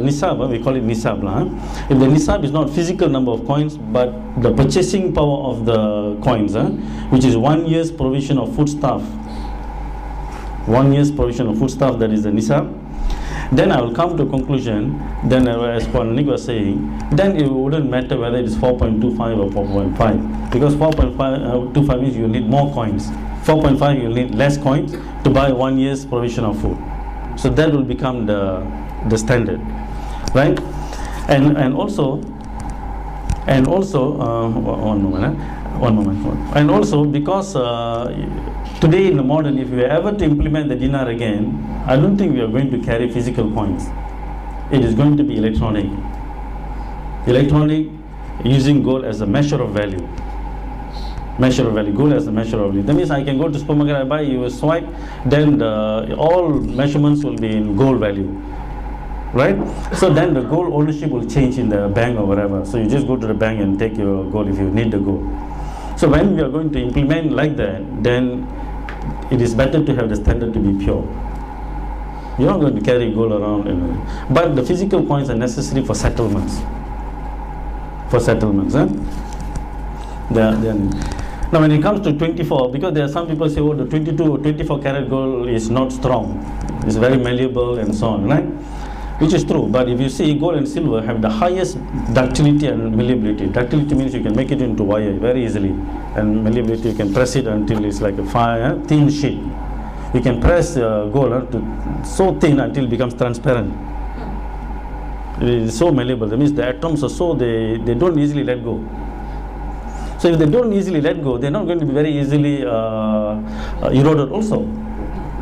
Speaker 1: nisab, we call it nisab, if the nisab is not physical number of coins, but the purchasing power of the coins, which is 1 year's provision of foodstuff, 1 year's provision of foodstuff, that is the nisab, then I will come to a conclusion, then as Nick was saying, then it wouldn't matter whether it is 4.25 or 4.5, because 4.25 means you need more coins, 4.5 you need less coins to buy 1 year's provision of food. So that will become the standard, right? And also one moment. And also because today in the modern, if we are ever to implement the dinar again, I don't think we are going to carry physical coins. It is going to be electronic. Electronic, using gold as a measure of value. Measure of value, gold as a measure of value. That means I can go to supermarket, I buy, you swipe, then all measurements will be in gold value, right? So then the gold ownership will change in the bank or whatever. So you just go to the bank and take your gold if you need the gold. So when we are going to implement like that, then it is better to have the standard to be pure. You're not going to carry gold around, but the physical coins are necessary for settlements. For settlements, Now when it comes to 24, because there are some people say, oh, the 22 or 24 karat gold is not strong, it's very malleable and so on, right? Which is true, but if you see, gold and silver have the highest ductility and malleability. Ductility means you can make it into wire very easily, and malleability, you can press it until it's like a thin sheet. You can press gold to so thin until it becomes transparent. It is so malleable. That means the atoms are so, they don't easily let go. So if they don't easily let go, they're not going to be very easily eroded also.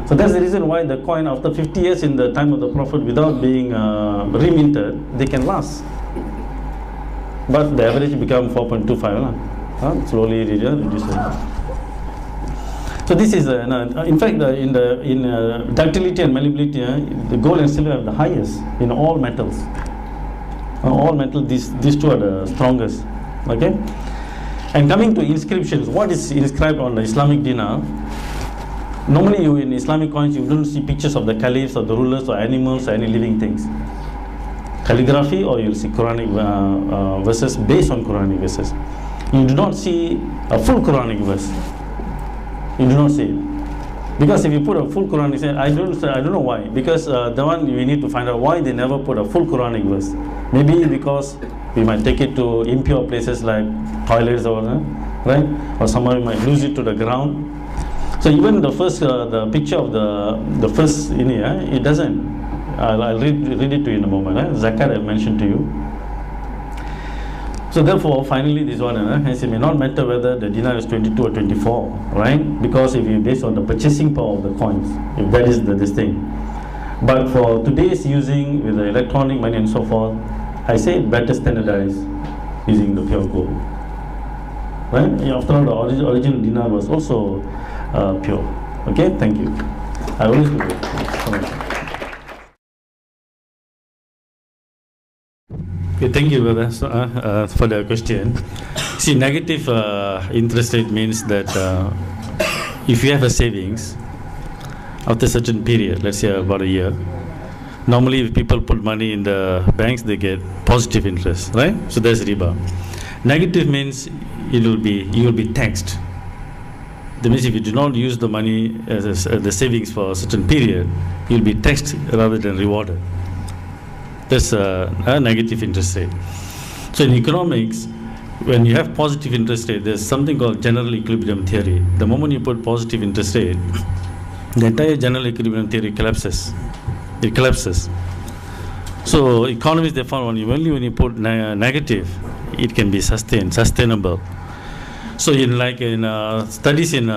Speaker 1: So that's the reason why the coin, after 50 years in the time of the Prophet, without being reminted, they can last. But the average become 4.25, slowly reduces. So this is, in fact, in ductility and malleability, the gold and silver have the highest in all metals. All metals, these two are the strongest. Okay. And coming to inscriptions, what is inscribed on the Islamic dinar? Normally, you in Islamic coins, you don't see pictures of the caliphs or the rulers or animals or any living things. Calligraphy, or you'll see Quranic verses based on Quranic verses. You do not see a full Quranic verse. You do not see it. Because if you put a full Quranic verse, I don't know why. Because the one we need to find out why they never put a full Quranic verse. Maybe because we might take it to impure places like toilets or right, or somewhere we might lose it to the ground. So even the first, the picture of the first in here, it doesn't. I'll read it to you in a moment. Zakat I mentioned to you. So therefore, finally, this one, hence it may not matter whether the dinar is 22 or 24, right? Because if you based on the purchasing power of the coins, if that is this thing. But for today's using with the electronic money and so forth, I say better standardize using the pure gold, right? After all, the original dinar was also pure. Okay, thank you. I always do it. Okay, thank you, brother, for the question. See, negative interest rate means that if you have a savings after a certain period, let's say about a year, normally if people put money in the banks, they get positive interest, right? So that's riba. Negative means you will be taxed. That means if you do not use the money as the savings for a certain period, you'll be taxed rather than rewarded. That's a negative interest rate. So in economics, when you have positive interest rate, there's something called general equilibrium theory. The moment you put positive interest rate, the entire general equilibrium theory collapses. It collapses. So economists, they found only when you put negative, it can be sustainable. So in studies in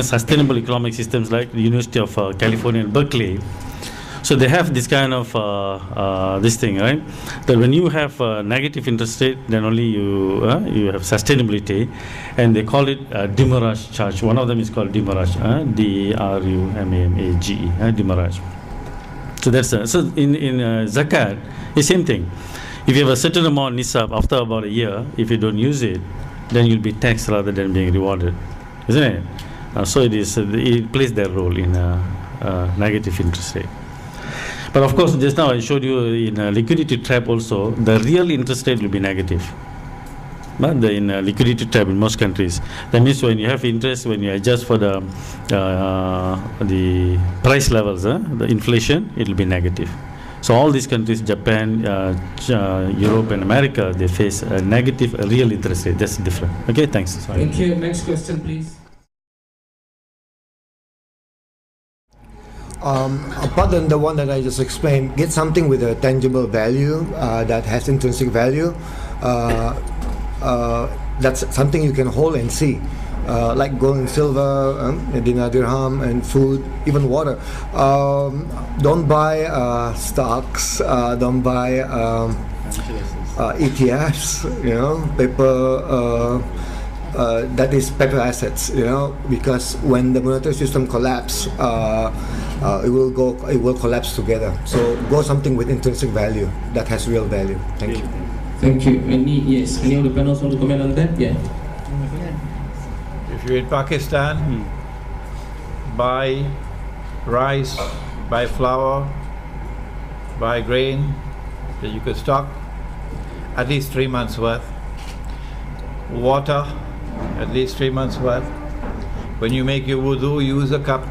Speaker 1: sustainable economic systems like the University of California and Berkeley, so they have this kind of this thing, right? That when you have negative interest rate, then only you have sustainability, and they call it demurrage charge. One of them is called demurrage, D-R-U-M-A-M-A-G-E, demurrage. So that's so in zakat, the same thing. If you have a certain amount nisab, after about a year, if you don't use it, then you'll be taxed rather than being rewarded, isn't it? So it plays that role in negative interest rate. But of course, just now I showed you in a liquidity trap also, the real interest rate will be negative. But in a liquidity trap in most countries, that means when you have interest, when you adjust for the price levels, the inflation, it will be negative. So all these countries, Japan, Europe and America, they face a negative real interest rate. That's different. Okay, thanks. Sorry.
Speaker 4: Thank you. Next question, please.
Speaker 3: Apart than the one that I just explained, get something with a tangible value that has intrinsic value. That's something you can hold and see, like gold and silver, dinar, dirham, and food, even water. Don't buy stocks. Don't buy ETFs. Paper. That is paper assets. Because when the monetary system collapses, it will collapse together. So go something with intrinsic value that has real value. Thank you.
Speaker 4: Thank you. Any of the panels want to comment on that? Yeah.
Speaker 5: If you're in Pakistan, buy rice, buy flour, buy grain that you could stock at least 3 months worth. Water, at least 3 months worth. When you make your wudu, use a cup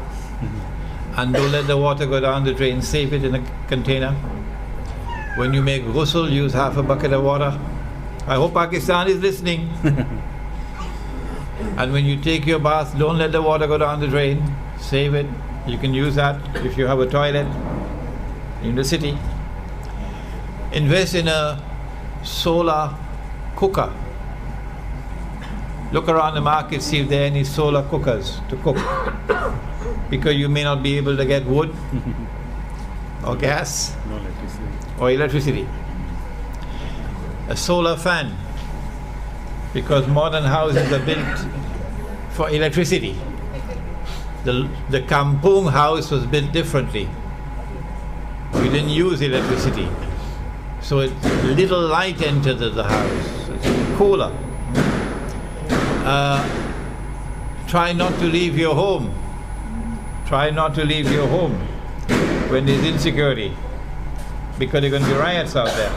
Speaker 5: and don't let the water go down the drain. Save it in a container. When you make ghusl, use half a bucket of water. I hope Pakistan is listening. And when you take your bath, don't let the water go down the drain. Save it. You can use that if you have a toilet in the city. Invest in a solar cooker. Look around the market, see if there are any solar cookers to cook. Because you may not be able to get wood or gas or electricity. A solar fan, because modern houses are built for electricity. The kampung house was built differently. We didn't use electricity. So little light entered the house. It's cooler. Try not to leave your home Try not to leave your home when there's insecurity, because there are going to be riots out there.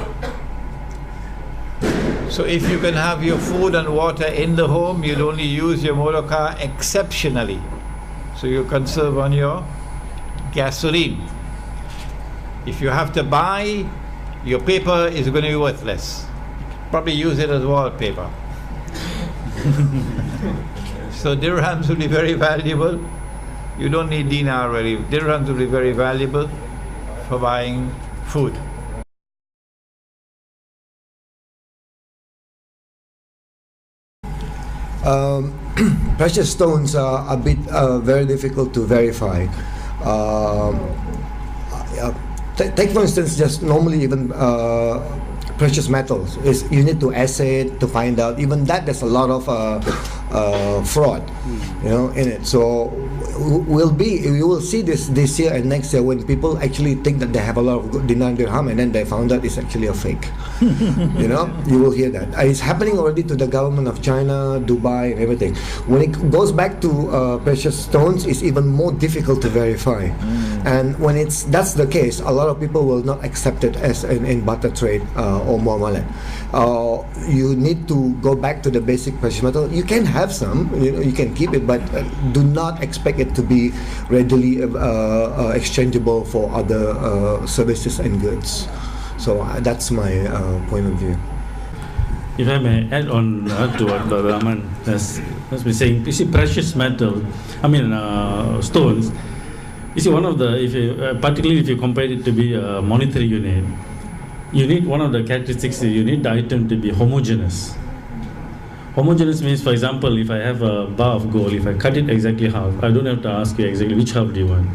Speaker 5: So if you can have your food and water in the home, you'll only use your motor car exceptionally. So you conserve on your gasoline. If you have to buy, your paper is going to be worthless. Probably use it as wallpaper. So dirhams will be very valuable. You don't need dinar really. Dirhams will be very valuable for buying food.
Speaker 3: Precious stones are a bit very difficult to verify. Take for instance, just normally even precious metals. You need to assay it to find out. Even that, there's a lot of fraud, in it. So we will see this year and next year when people actually think that they have a lot of dinar and dirham, and then they found out it's actually a fake. You will hear that. It's happening already to the government of China, Dubai, and everything. When it goes back to precious stones, it's even more difficult to verify. And when that's the case, a lot of people will not accept it as in barter trade or muamalat. You need to go back to the basic precious metal. You can have some, you can keep it, but do not expect it to be readily exchangeable for other services and goods. So that's my point of view.
Speaker 1: If I may add on to what Brother Rahman has been saying, you see, precious metal, stones. You see, one of the, particularly if you compare it to be a monetary unit, you need one of the characteristics. You need the item to be homogeneous. Homogeneous means, for example, if I have a bar of gold, if I cut it exactly half, I don't have to ask you exactly which half do you want.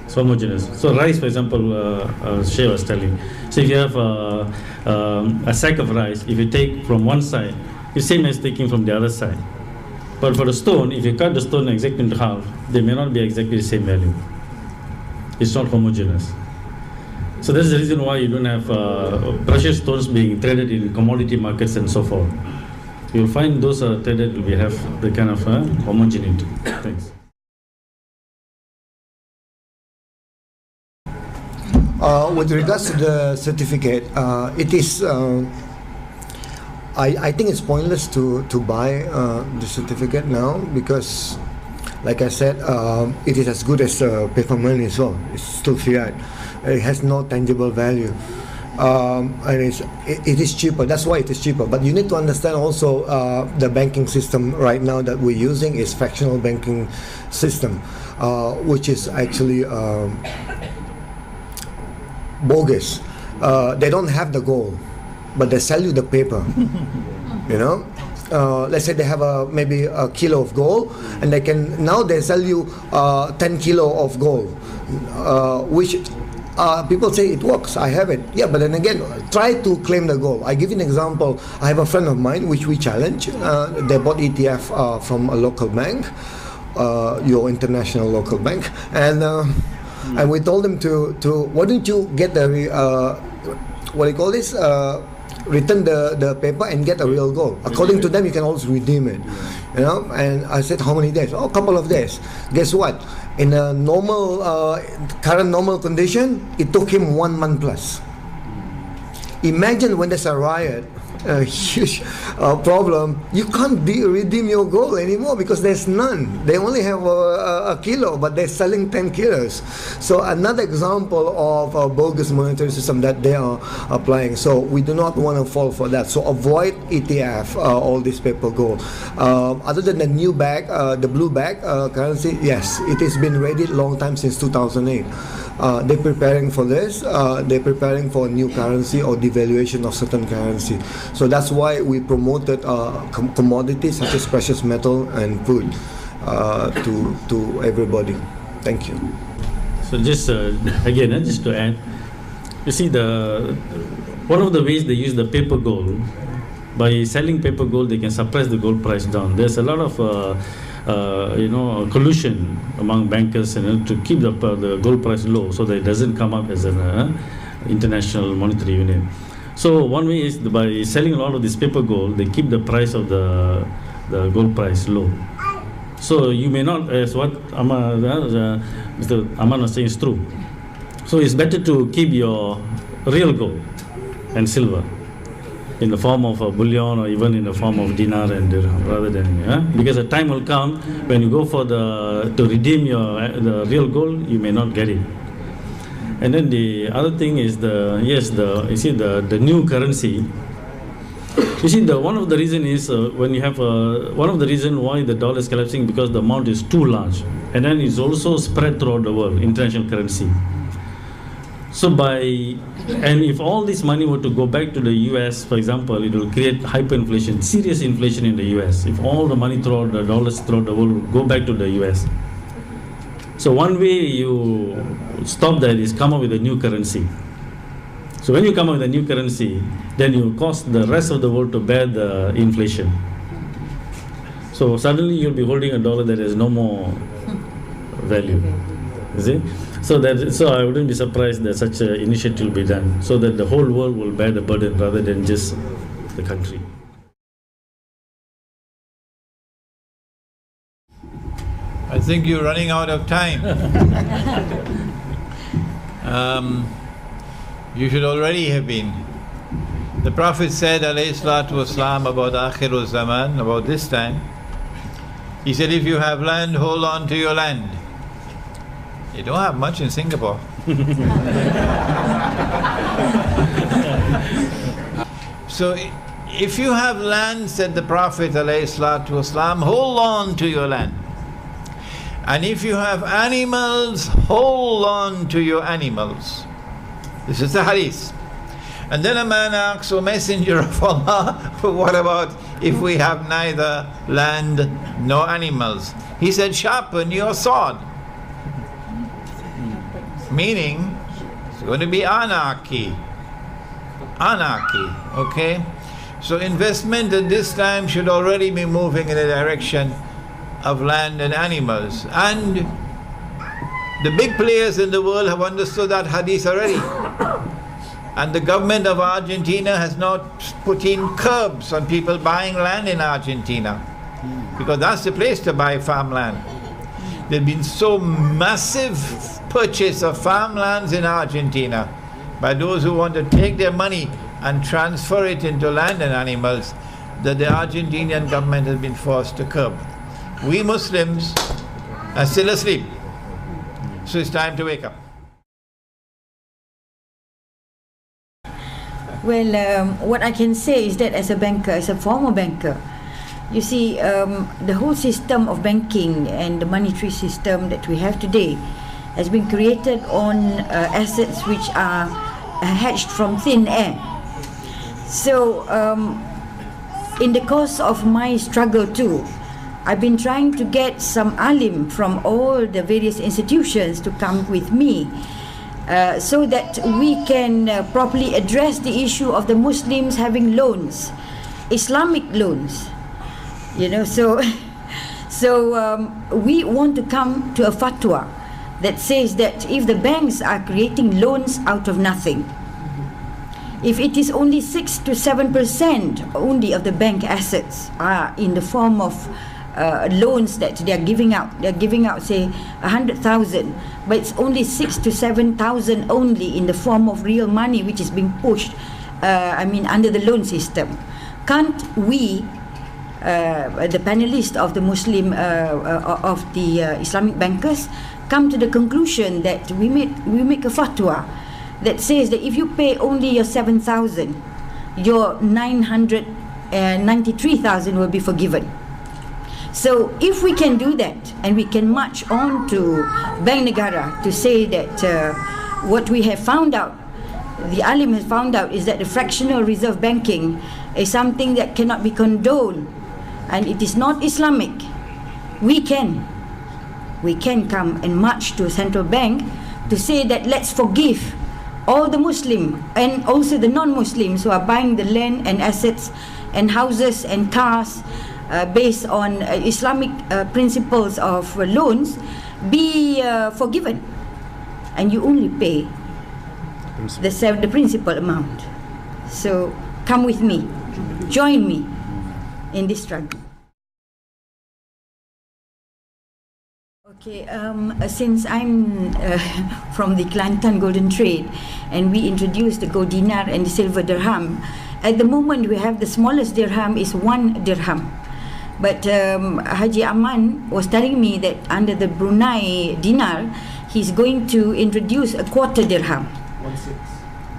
Speaker 1: It's homogeneous. So rice, for example, Sheikh was telling. So if you have a sack of rice, if you take from one side, it's the same as taking from the other side. But for the stone, if you cut the stone exactly into half, they may not be exactly the same value. It's not homogeneous. So that's the reason why you don't have precious stones being traded in commodity markets and so forth. You'll find those are traded will have the kind of homogeneity. Thanks.
Speaker 3: With regards to the certificate, it is. I think it's pointless to buy the certificate now because, like I said, it is as good as paper money as well. It's still fiat. It has no tangible value. And it is cheaper. That's why it is cheaper. But you need to understand also the banking system right now that we're using is fractional banking system, which is actually bogus. They don't have the gold, but they sell you the paper. Let's say they have maybe a kilo of gold, and they sell you 10 kilo of gold, which people say it works. I have it. Yeah, but then again, try to claim the gold. I give you an example. I have a friend of mine which we challenge. They bought ETF from a local bank, your international local bank, and we told them to why don't you get the what do you call this? Return the paper and get a real gold. According to them, you can always redeem it. And I said, how many days? Oh, a couple of days. Guess what? In a normal, current normal condition, it took him 1 month plus. Imagine when there's a riot, a huge problem, you can't redeem your gold anymore because there's none. They only have a kilo, but they're selling 10 kilos. So another example of a bogus monetary system that they are applying. So we do not want to fall for that. So avoid ETF, all this paper gold. Other than the new bag, the blue bag currency, yes, it has been ready long time since 2008. They're preparing for this. They're preparing for a new currency or devaluation of certain currency. So that's why we promoted commodities such as precious metal and food to everybody. Thank you.
Speaker 1: So just again, just to add, you see one of the ways they use the paper gold, by selling paper gold, they can suppress the gold price down. There's a lot of collusion among bankers to keep the gold price low so that it doesn't come up as an international monetary unit. So one way is by selling a lot of this paper gold, they keep the price of the gold price low. So you may not, as what Mr. Imran was saying is true. So it's better to keep your real gold and silver in the form of a bullion or even in the form of dinar and dirham, rather than because a time will come when you go for to redeem the real gold, you may not get it. And then the other thing is the new currency. You see, one of the reason is when you have one of the reason why the dollar is collapsing, because the amount is too large, and then it's also spread throughout the world, international currency. So if all this money were to go back to the US, for example, it will create hyperinflation, serious inflation in the US. If all the money throughout the dollars throughout the world will go back to the US. So one way you stop that is come up with a new currency. So when you come up with a new currency, then you cause the rest of the world to bear the inflation. So suddenly you'll be holding a dollar that has no more value. You see? So I wouldn't be surprised that such an initiative will be done, so that the whole world will bear the burden rather than just the country.
Speaker 5: I think you're running out of time. You should already have been. The Prophet said, alayhi salatu wasalam, about Akhirul Zaman, about this time, he said, if you have land, hold on to your land. You don't have much in Singapore. So if you have land, said the Prophet ﷺ, hold on to your land. And if you have animals, hold on to your animals. This is the hadith. And then a man asks, O Messenger of Allah, what about if we have neither land nor animals? He said, sharpen your sword. Meaning, it's going to be anarchy. Anarchy, okay? So investment at this time should already be moving in the direction of land and animals. And the big players in the world have understood that hadith already. And the government of Argentina has not put in curbs on people buying land in Argentina, because that's the place to buy farmland. There have been so massive purchase of farmlands in Argentina by those who want to take their money and transfer it into land and animals that the Argentinian government has been forced to curb. We Muslims are still asleep, so it's time to wake up.
Speaker 2: Well, what I can say is that as a banker, as a former banker, you see, the whole system of banking and the monetary system that we have today has been created on assets which are hatched from thin air. So, in the course of my struggle too, I've been trying to get some alim from all the various institutions to come with me, so that we can properly address the issue of the Muslims having loans, Islamic loans. You know, so we want to come to a fatwa that says that if the banks are creating loans out of nothing, if it is only 6 to 7% only of the bank assets are in the form of loans that they are giving out, say 100,000, but it's only 6 to 7,000 only in the form of real money which is being pushed, under the loan system. Can't we, the panelists of the Muslim of the Islamic bankers, come to the conclusion that we make a fatwa that says that if you pay only your 7,000, your 993,000 will be forgiven. So if we can do that, and we can march on to Bank Negara to say that what we have found out, the alim has found out, is that the fractional reserve banking is something that cannot be condoned, and it is not Islamic. We can come and march to a central bank to say that let's forgive all the Muslim and also the non-Muslims who are buying the land and assets and houses and cars based on Islamic principles of loans, be forgiven, and you only pay the principal amount. So come with me, join me in this struggle. Okay, since I'm from the Kelantan Golden Trade and we introduced the gold dinar and the silver dirham, at the moment we have the smallest dirham is 1 dirham. But Haji Aman was telling me that under the Brunei dinar, he's going to introduce a quarter dirham.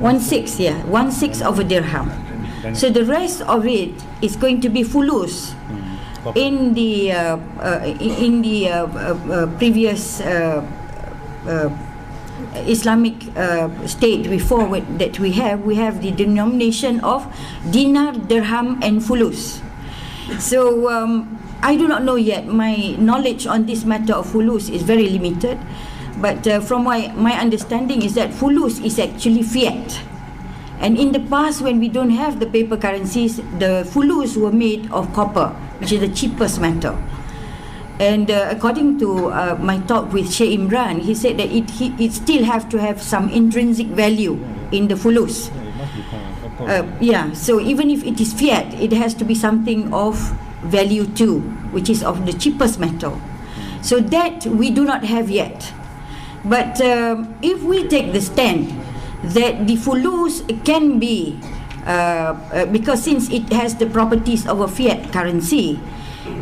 Speaker 2: 1/6, yeah, 1/6 of a dirham. So the rest of it is going to be fulus. In the previous Islamic state before that we have the denomination of dinar, dirham, and fulus. So I do not know yet. My knowledge on this matter of fulus is very limited. But from my understanding is that fulus is actually fiat. And in the past, when we don't have the paper currencies, the fulus were made of copper, which is the cheapest metal. And according to my talk with Sheikh Imran, he said that it still have to have some intrinsic value in the fulus. So even if it is fiat, it has to be something of value too, which is of the cheapest metal. So that we do not have yet. But if we take the stand that the fulus can be, because since it has the properties of a fiat currency,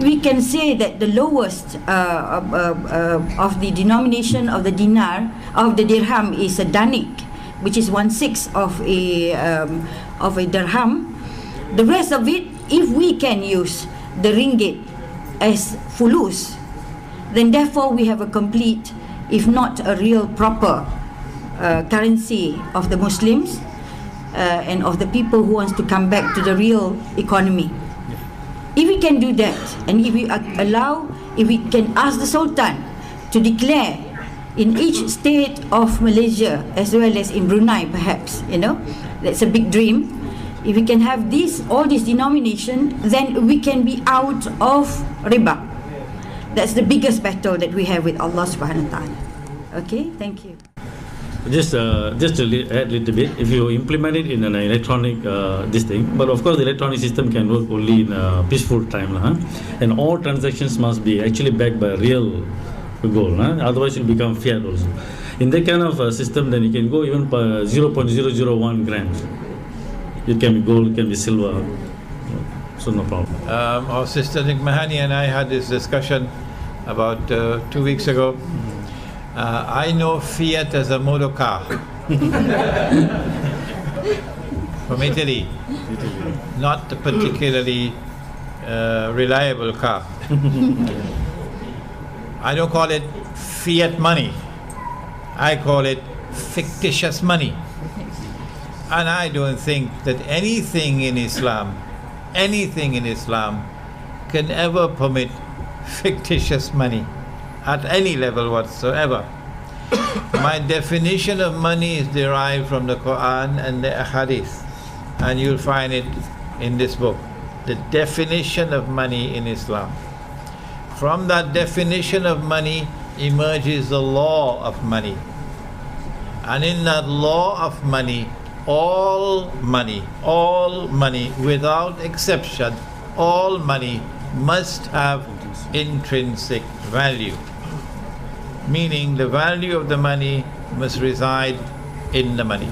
Speaker 2: we can say that the lowest of the denomination of the dinar, of the dirham, is a danik, which is 1/6 of a dirham. The rest of it, if we can use the ringgit as fulus, then therefore we have a complete, if not a real proper currency of the Muslims and of the people who wants to come back to the real economy. If we can do that, and if we if we can ask the Sultan to declare in each state of Malaysia as well as in Brunei, perhaps, that's a big dream. If we can have all this denomination, then we can be out of riba. That's the biggest battle that we have with Allah subhanahu wa ta'ala. Okay, thank you.
Speaker 1: Just to add a little bit, if you implement it in an electronic this thing, but of course the electronic system can work only in a peaceful time, and all transactions must be actually backed by real gold, otherwise it will become fiat also. In that kind of system, then you can go even by 0.001 grams. It can be gold, it can be silver, so no problem.
Speaker 5: Our sister Nick Mahani and I had this discussion about 2 weeks ago. I know Fiat as a motor car from Italy, not a particularly reliable car. I don't call it fiat money, I call it fictitious money. And I don't think that anything in Islam can ever permit fictitious money at any level whatsoever. My definition of money is derived from the Quran and the Hadith, and you'll find it in this book, the definition of money in Islam. From that definition of money emerges the law of money, and in that law of money, all money without exception, all money must have intrinsic value, meaning the value of the money must reside in the money.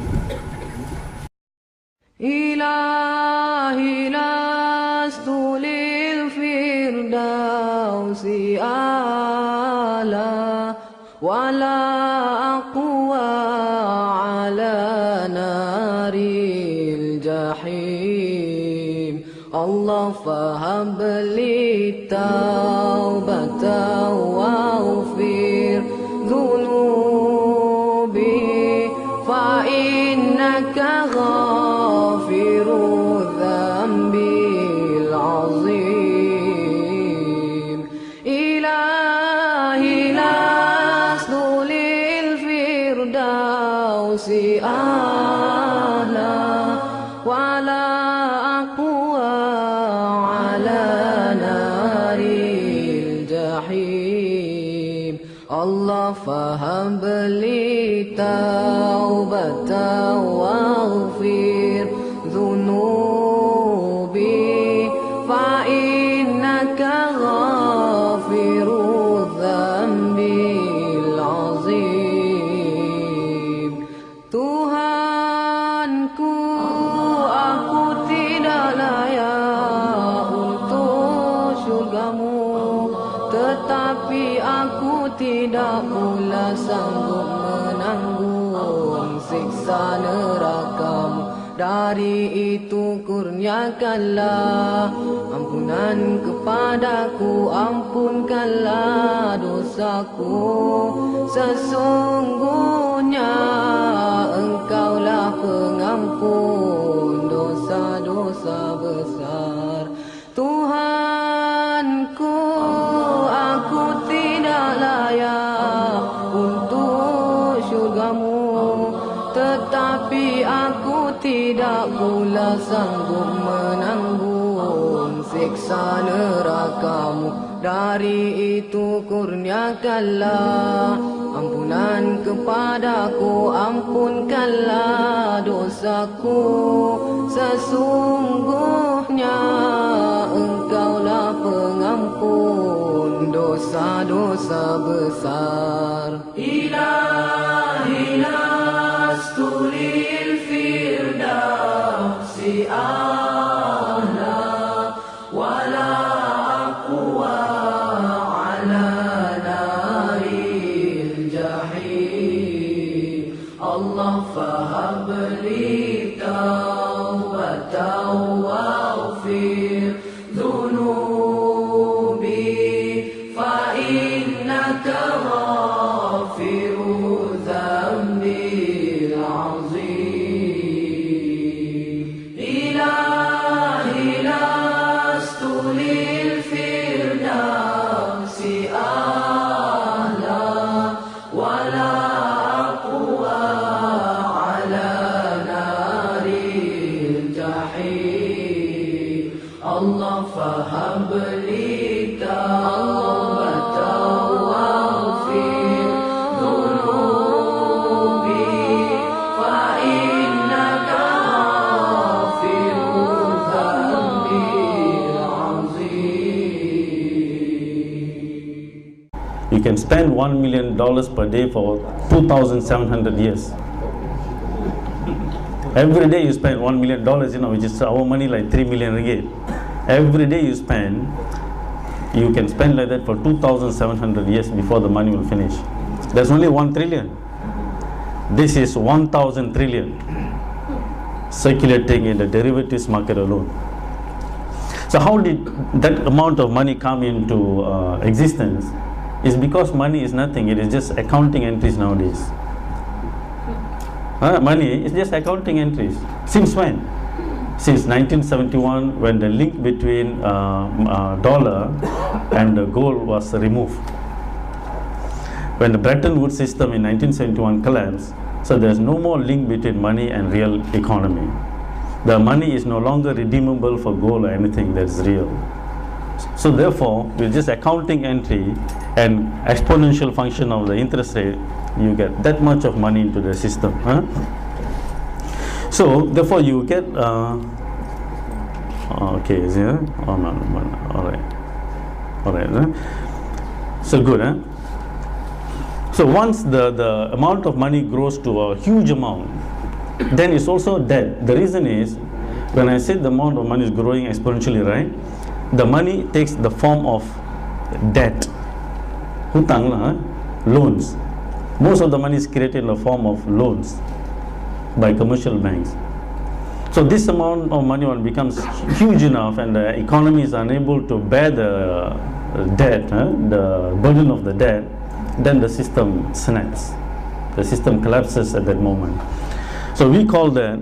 Speaker 6: إلهي لست للفردوس أعلى ولا أقوى على نار الجحيم الله فهب لي التوبة واغفر ذنوبي فإنك غافر الذنب العظيم إلهي لست للفردوس أعلى ولا أقوى على نار الجحيم الله فهب لي توبة واغفر ذنوبي فإنك غافر الذنب tidak pula sanggup menanggung siksa nerakamu. Dari itu kurniakanlah ampunan kepadaku, ampunkanlah dosaku. Sesungguhnya Engkaulah pengampun dosa-dosa besar. Tuhanku, aku tidak layak untuk syurgamu, tetapi aku tidak pula sanggup menanggung siksa nerakamu. Dari itu kurniakanlah ampunan kepadaku, ampunkanlah dosaku. Sesungguhnya Engkaulah pengampun dosa-dosa besar. Ilahi lastu lil firdausi a'la wala aqwa ala naril jahim. Allah fahabli taubatan waghfir dhunubi fa innaka ghafiru dhanbil azim. Ilahi lastu lil firdausi a'la wala aqwa ala naril jahim. Allah fahabli taubatan waghfir dhunubi fa innaka ghafiru dhanbil azim.
Speaker 1: You can spend $1 million per day for 2,700 years. Every day you spend $1 million, which is our money like 3 million ringgit. Every day you spend, you can spend like that for 2,700 years before the money will finish. There's only 1 trillion. This is 1,000 trillion circulating in the derivatives market alone. So how did that amount of money come into existence? Is because money is nothing. It is just accounting entries nowadays. Money is just accounting entries. Since when? Since 1971, when the link between dollar and the gold was removed. When the Bretton Woods system in 1971 collapsed, so there's no more link between money and real economy. The money is no longer redeemable for gold or anything that's real. So therefore, with just accounting entry and exponential function of the interest rate, you get that much of money into the system. So therefore you get okay, is it? Oh no, all right. So good, So once the amount of money grows to a huge amount, then it's also dead. The reason is, when I said the amount of money is growing exponentially, right? The money takes the form of debt, hutang lah, loans. Most of the money is created in the form of loans by commercial banks. So this amount of money when becomes huge enough and the economy is unable to bear the debt, the burden of the debt, then the system snaps. The system collapses at that moment. So we call that,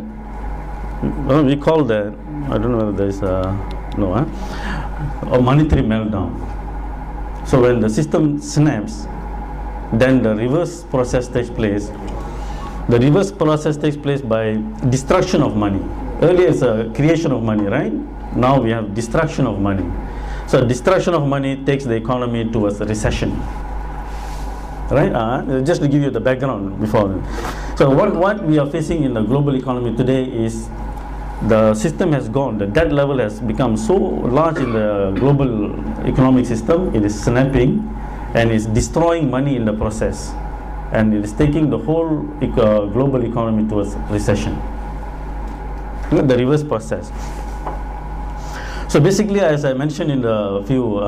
Speaker 1: I don't know whether there is a monetary meltdown. So when the system snaps, then the reverse process takes place. The reverse process takes place by destruction of money. Earlier it's a creation of money, right? Now we have destruction of money. So destruction of money takes the economy towards a recession. Right? Just to give you the background before. So what we are facing in the global economy today is the system has gone, the debt level has become so large in the global economic system, it is snapping and is destroying money in the process. And it is taking the whole global economy towards recession. The reverse process. So basically, as I mentioned in the few,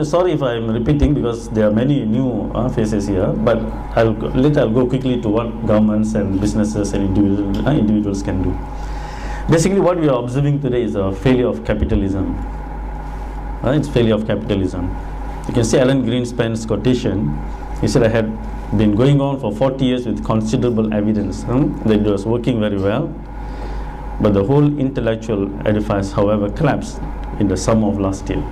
Speaker 1: sorry if I'm repeating because there are many new faces here, but I'll go quickly to what governments and businesses and individuals can do. Basically, what we are observing today is a failure of capitalism. It's failure of capitalism. You can see Alan Greenspan's quotation. He said, I had been going on for 40 years with considerable evidence that it was working very well. But the whole intellectual edifice, however, collapsed in the summer of last year.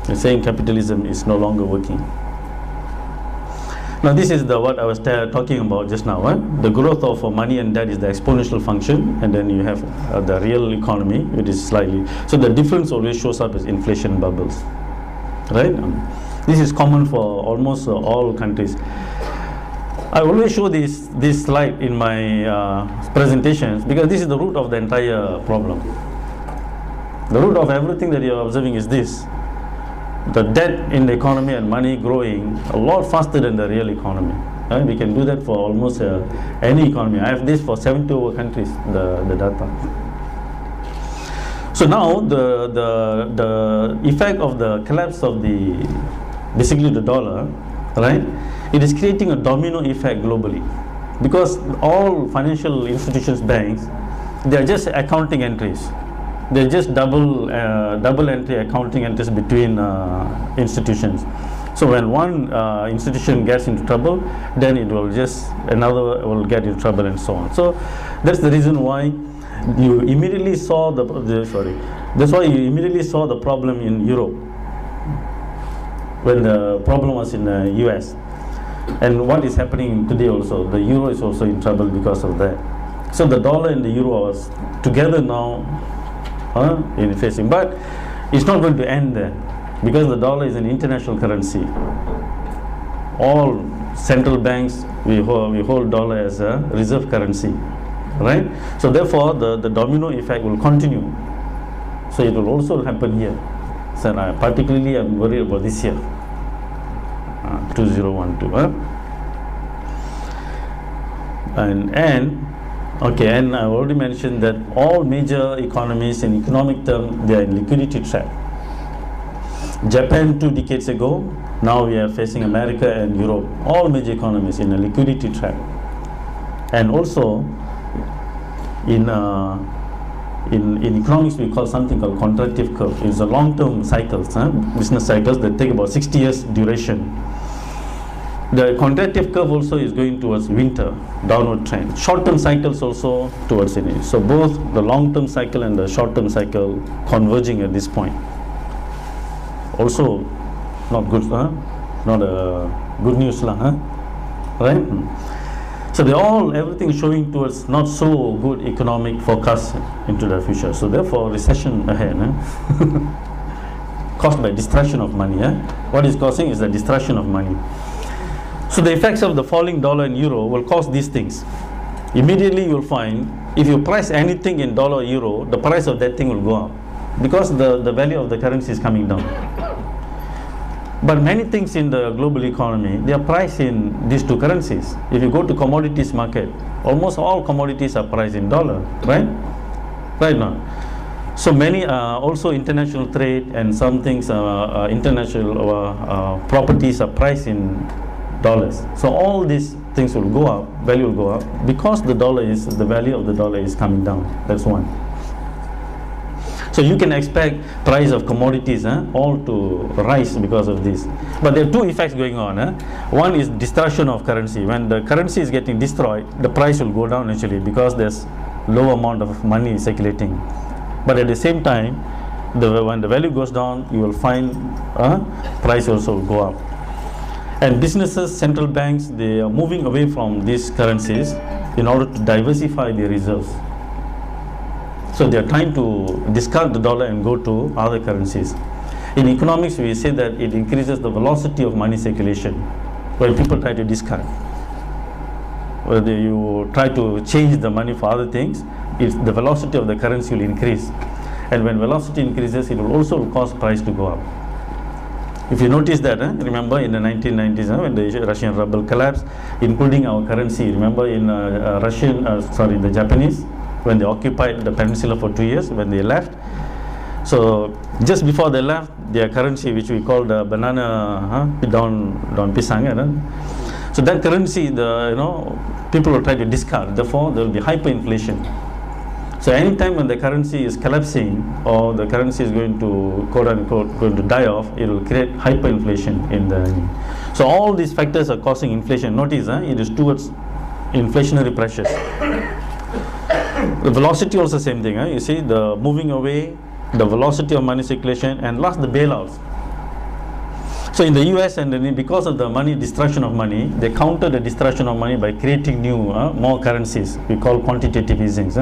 Speaker 1: They're saying capitalism is no longer working. Now this is what I was talking about just now. The growth of money and debt is the exponential function, and then you have the real economy, which is slightly. So the difference always shows up as inflation bubbles. Right? This is common for almost all countries. I always show this slide in my presentations because this is the root of the entire problem. The root of everything that you are observing is this. The debt in the economy and money growing a lot faster than the real economy. We can do that for almost any economy. I have this for 70 over countries, the data. So now the effect of the collapse of basically the dollar, right? It is creating a domino effect globally because all financial institutions, banks, they are just accounting entries. They're just double entry accounting entries between institutions. So when one institution gets into trouble, then another will get into trouble and so on. So that's the reason why you immediately saw that's why you immediately saw the problem in Europe when the problem was in the US. And what is happening today also, the euro is also in trouble because of that. So the dollar and the euro are together now in facing, but it's not going to end there because the dollar is an international currency. All central banks, we hold dollar as a reserve currency, right? So therefore the domino effect will continue. So it will also happen here. So particularly I'm worried about this year. 2012, and I already mentioned that all major economies in economic terms, they are in liquidity trap. Japan 2 decades ago, now we are facing America and Europe, all major economies in a liquidity trap. And also in economics we call something called contractive curve. It's a long-term cycles, business cycles that take about 60 years duration. The contractive curve also is going towards winter, downward trend. Short-term cycles also towards it. So both the long-term cycle and the short-term cycle converging at this point. Also, not good, not a good news, right? So everything is showing towards not so good economic forecast into the future. So therefore, recession ahead, caused by distraction of money. What is causing is the distraction of money. So the effects of the falling dollar and euro will cause these things. Immediately you will find, if you price anything in dollar or euro, the price of that thing will go up because the value of the currency is coming down. But many things in the global economy, they are priced in these two currencies. If you go to commodities market, almost all commodities are priced in dollar, right? Right now. So many also international trade and some things, international properties are priced in dollars. So all these things will go up, value will go up because the value of the dollar is coming down. That's one. So you can expect price of commodities all to rise because of this. But there are two effects going on. One is destruction of currency. When the currency is getting destroyed, the price will go down actually because there's low amount of money circulating. But at the same time, when the value goes down, you will find price also will go up. And businesses, central banks, they are moving away from these currencies in order to diversify their reserves. So they are trying to discard the dollar and go to other currencies. In economics, we say that it increases the velocity of money circulation when people try to discard. Whether you try to change the money for other things, the velocity of the currency will increase. And when velocity increases, it will also cause price to go up. If you notice that, remember in the 1990s when the Russian ruble collapsed, including our currency. Remember in the Japanese, when they occupied the peninsula for 2 years, when they left, So just before they left, their currency, which we call the banana, down pisang, so that currency, people will try to discard. Therefore, there will be hyperinflation. So anytime when the currency is collapsing or the currency is going to quote unquote going to die off, it will create hyperinflation in the. So all these factors are causing inflation. Notice, it is towards inflationary pressures. The velocity also same thing. You see the moving away, the velocity of money circulation, and last the bailouts. So in the US, and then because of the money destruction of money, they counter the destruction of money by creating new, more currencies. We call quantitative easings.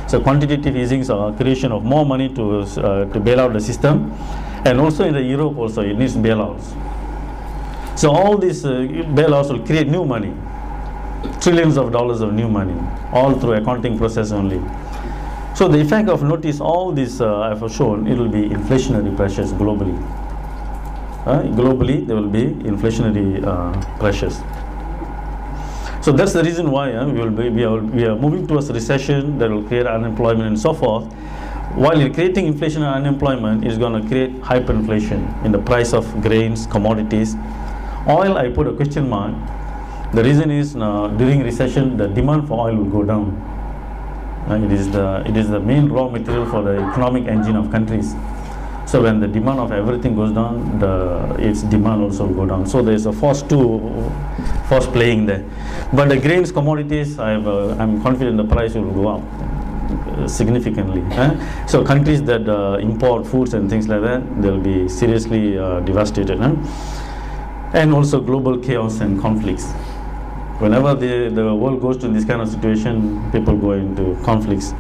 Speaker 1: So quantitative easings are creation of more money to bail out the system, and also in the Europe also it needs bailouts. So all these bailouts will create new money, trillions of dollars of new money, all through accounting process only. So the effect of notice all this I've shown, it will be inflationary pressures globally. Globally, there will be inflationary pressures. So that's the reason why we are moving towards recession that will create unemployment and so forth. While in creating inflation and unemployment, is going to create hyperinflation in the price of grains, commodities. Oil, I put a question mark. The reason is during recession, the demand for oil will go down. It is the main raw material for the economic engine of countries. So when the demand of everything goes down, its demand also will go down. So there's a force playing there. But the grains, commodities, I'm confident the price will go up significantly. So countries that import foods and things like that, they'll be seriously devastated. And also global chaos and conflicts. Whenever the world goes to this kind of situation, people go into conflicts.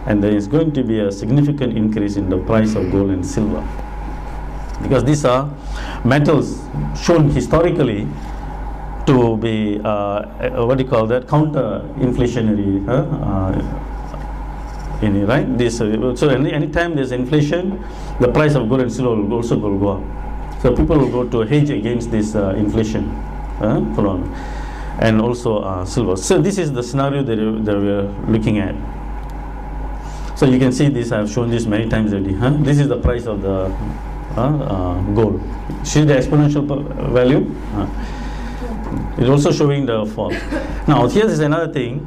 Speaker 1: And there is going to be a significant increase in the price of gold and silver, because these are metals shown historically to be counter-inflationary, right? So anytime there's inflation, the price of gold and silver will also go up. So people will go to hedge against this inflation, and also silver. So this is the scenario that we are looking at. So you can see this, I have shown this many times already. This is the price of the gold. See the exponential value? It's also showing the fall. Now here is another thing.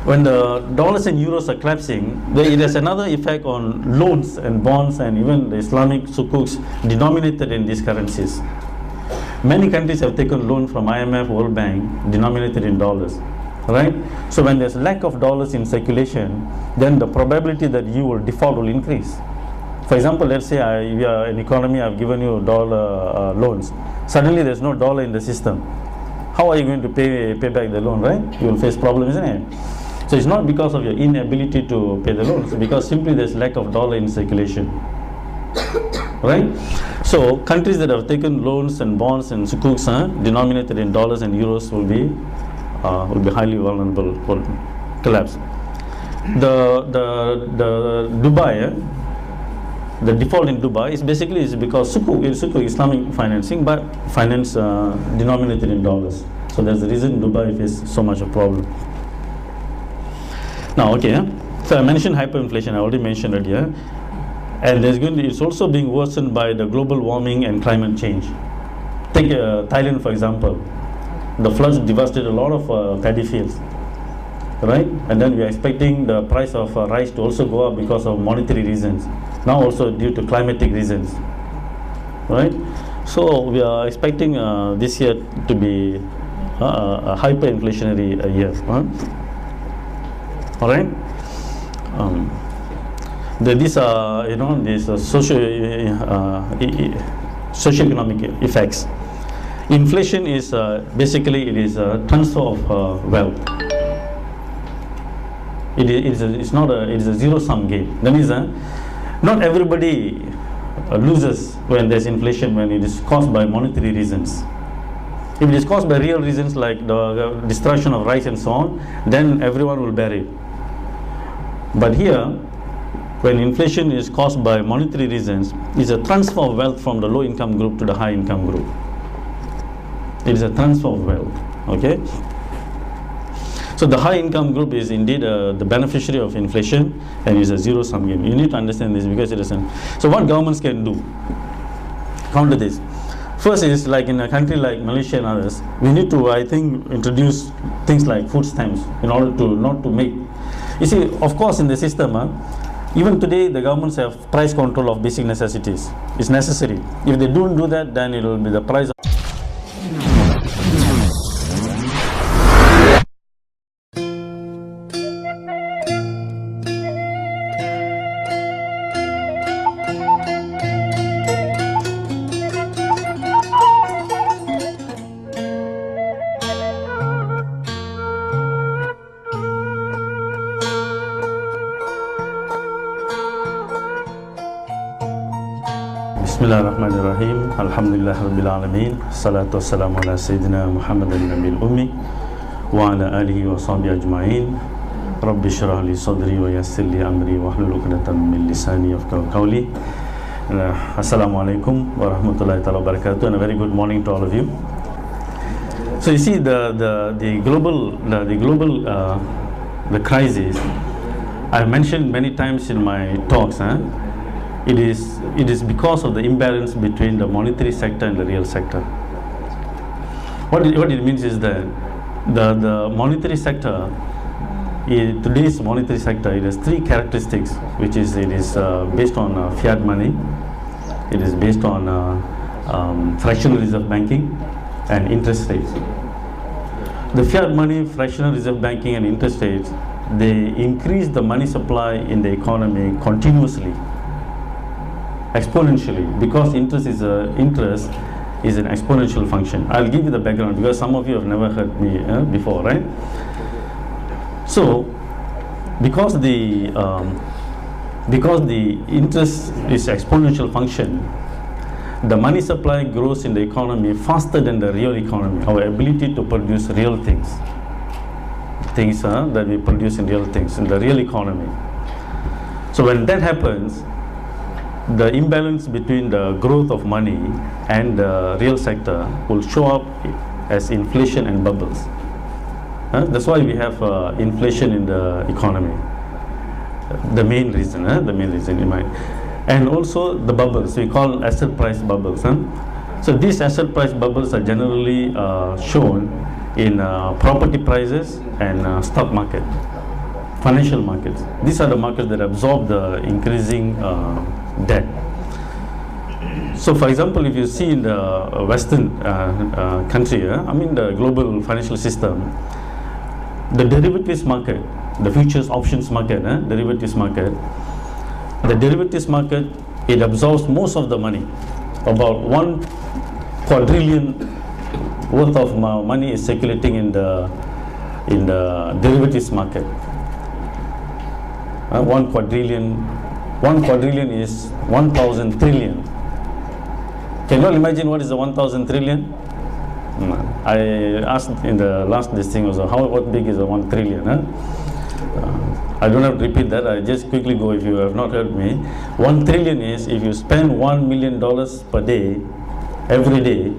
Speaker 1: When the dollars and euros are collapsing, it has another effect on loans and bonds and even the Islamic sukuks denominated in these currencies. Many countries have taken loan from IMF, World Bank, denominated in dollars. Right? So when there's lack of dollars in circulation, then the probability that you will default will increase. For example, let's say we are an economy, I've given you dollar loans. Suddenly there's no dollar in the system. How are you going to pay back the loan, right? You will face problems, isn't it? So it's not because of your inability to pay the loans, because simply there's lack of dollar in circulation. Right? So countries that have taken loans and bonds and sukuks denominated in dollars and euros will be highly vulnerable for collapse. The Dubai, the default in Dubai is basically because sukuk Islamic financing, but finance denominated in dollars. So that's the reason Dubai faces so much of problem. Now, so I mentioned hyperinflation. I already mentioned earlier, and it's also being worsened by the global warming and climate change. Take Thailand for example. The floods devastated a lot of paddy fields, right? And then we are expecting the price of rice to also go up because of monetary reasons. Now also due to climatic reasons, right? So we are expecting this year to be a hyperinflationary year. All right. These are these socio-economic effects. Inflation is basically it is a transfer of wealth. It's a zero-sum game. That means not everybody loses when there's inflation, when it is caused by monetary reasons. If it is caused by real reasons like the destruction of rice and so on, then everyone will bear it. But here, when inflation is caused by monetary reasons, it's a transfer of wealth from the low-income group to the high-income group. It is a transfer of wealth. Okay. So the high income group is indeed the beneficiary of inflation and is a zero sum game. You need to understand this because it isn't. So what governments can do counter this? First is, like in a country like Malaysia and others, we need to, I think, introduce things like food stamps in order to not to make. You see, of course, in the system, even today the governments have price control of basic necessities. It's necessary. If they don't do that, then it will be the price. Bismillahirrahmanirrahim. Alhamdulillah Rabbil Alamin. Salatu wassalamu ala Sayyidina Muhammadin Nabil Ummi wa ala alihi wa sahbihi ajma'in. Rabbi shrah li sadri wa yassir li amri wa hlul 'uqdatam min lisani yafqahu qawli. Assalamu alaikum wa rahmatullahi wa barakatuh, and a very good morning to all of you. So you see the global crisis I've mentioned many times in my talks. It is because of the imbalance between the monetary sector and the real sector. What it means is that the monetary sector, today's monetary sector, it has three characteristics, which is it is based on fiat money, it is based on fractional reserve banking and interest rates. The fiat money, fractional reserve banking and interest rates, they increase the money supply in the economy continuously, exponentially, because interest is an exponential function. I'll give you the background because some of you have never heard me before, right? So, because the interest is exponential function, the money supply grows in the economy faster than the real economy. Our ability to produce real things that we produce in real things in the real economy. So when that happens, the imbalance between the growth of money and the real sector will show up as inflation and bubbles. That's why we have inflation in the economy. The main reason you might. And also the bubbles, we call asset price bubbles. So these asset price bubbles are generally shown in property prices and stock market, financial markets. These are the markets that absorb the increasing debt. So for example, if you see in the Western country, the global financial system, the derivatives market, the futures options market, derivatives market, the derivatives market, it absorbs most of the money. About 1 quadrillion worth of money is circulating in the derivatives market. 1 quadrillion is 1,000 trillion. Can you all imagine what is the 1,000 trillion? I asked in the last listing also, what big is the 1 trillion? I don't have to repeat that. I just quickly go if you have not heard me. 1 trillion is if you spend $1 million per day, every day,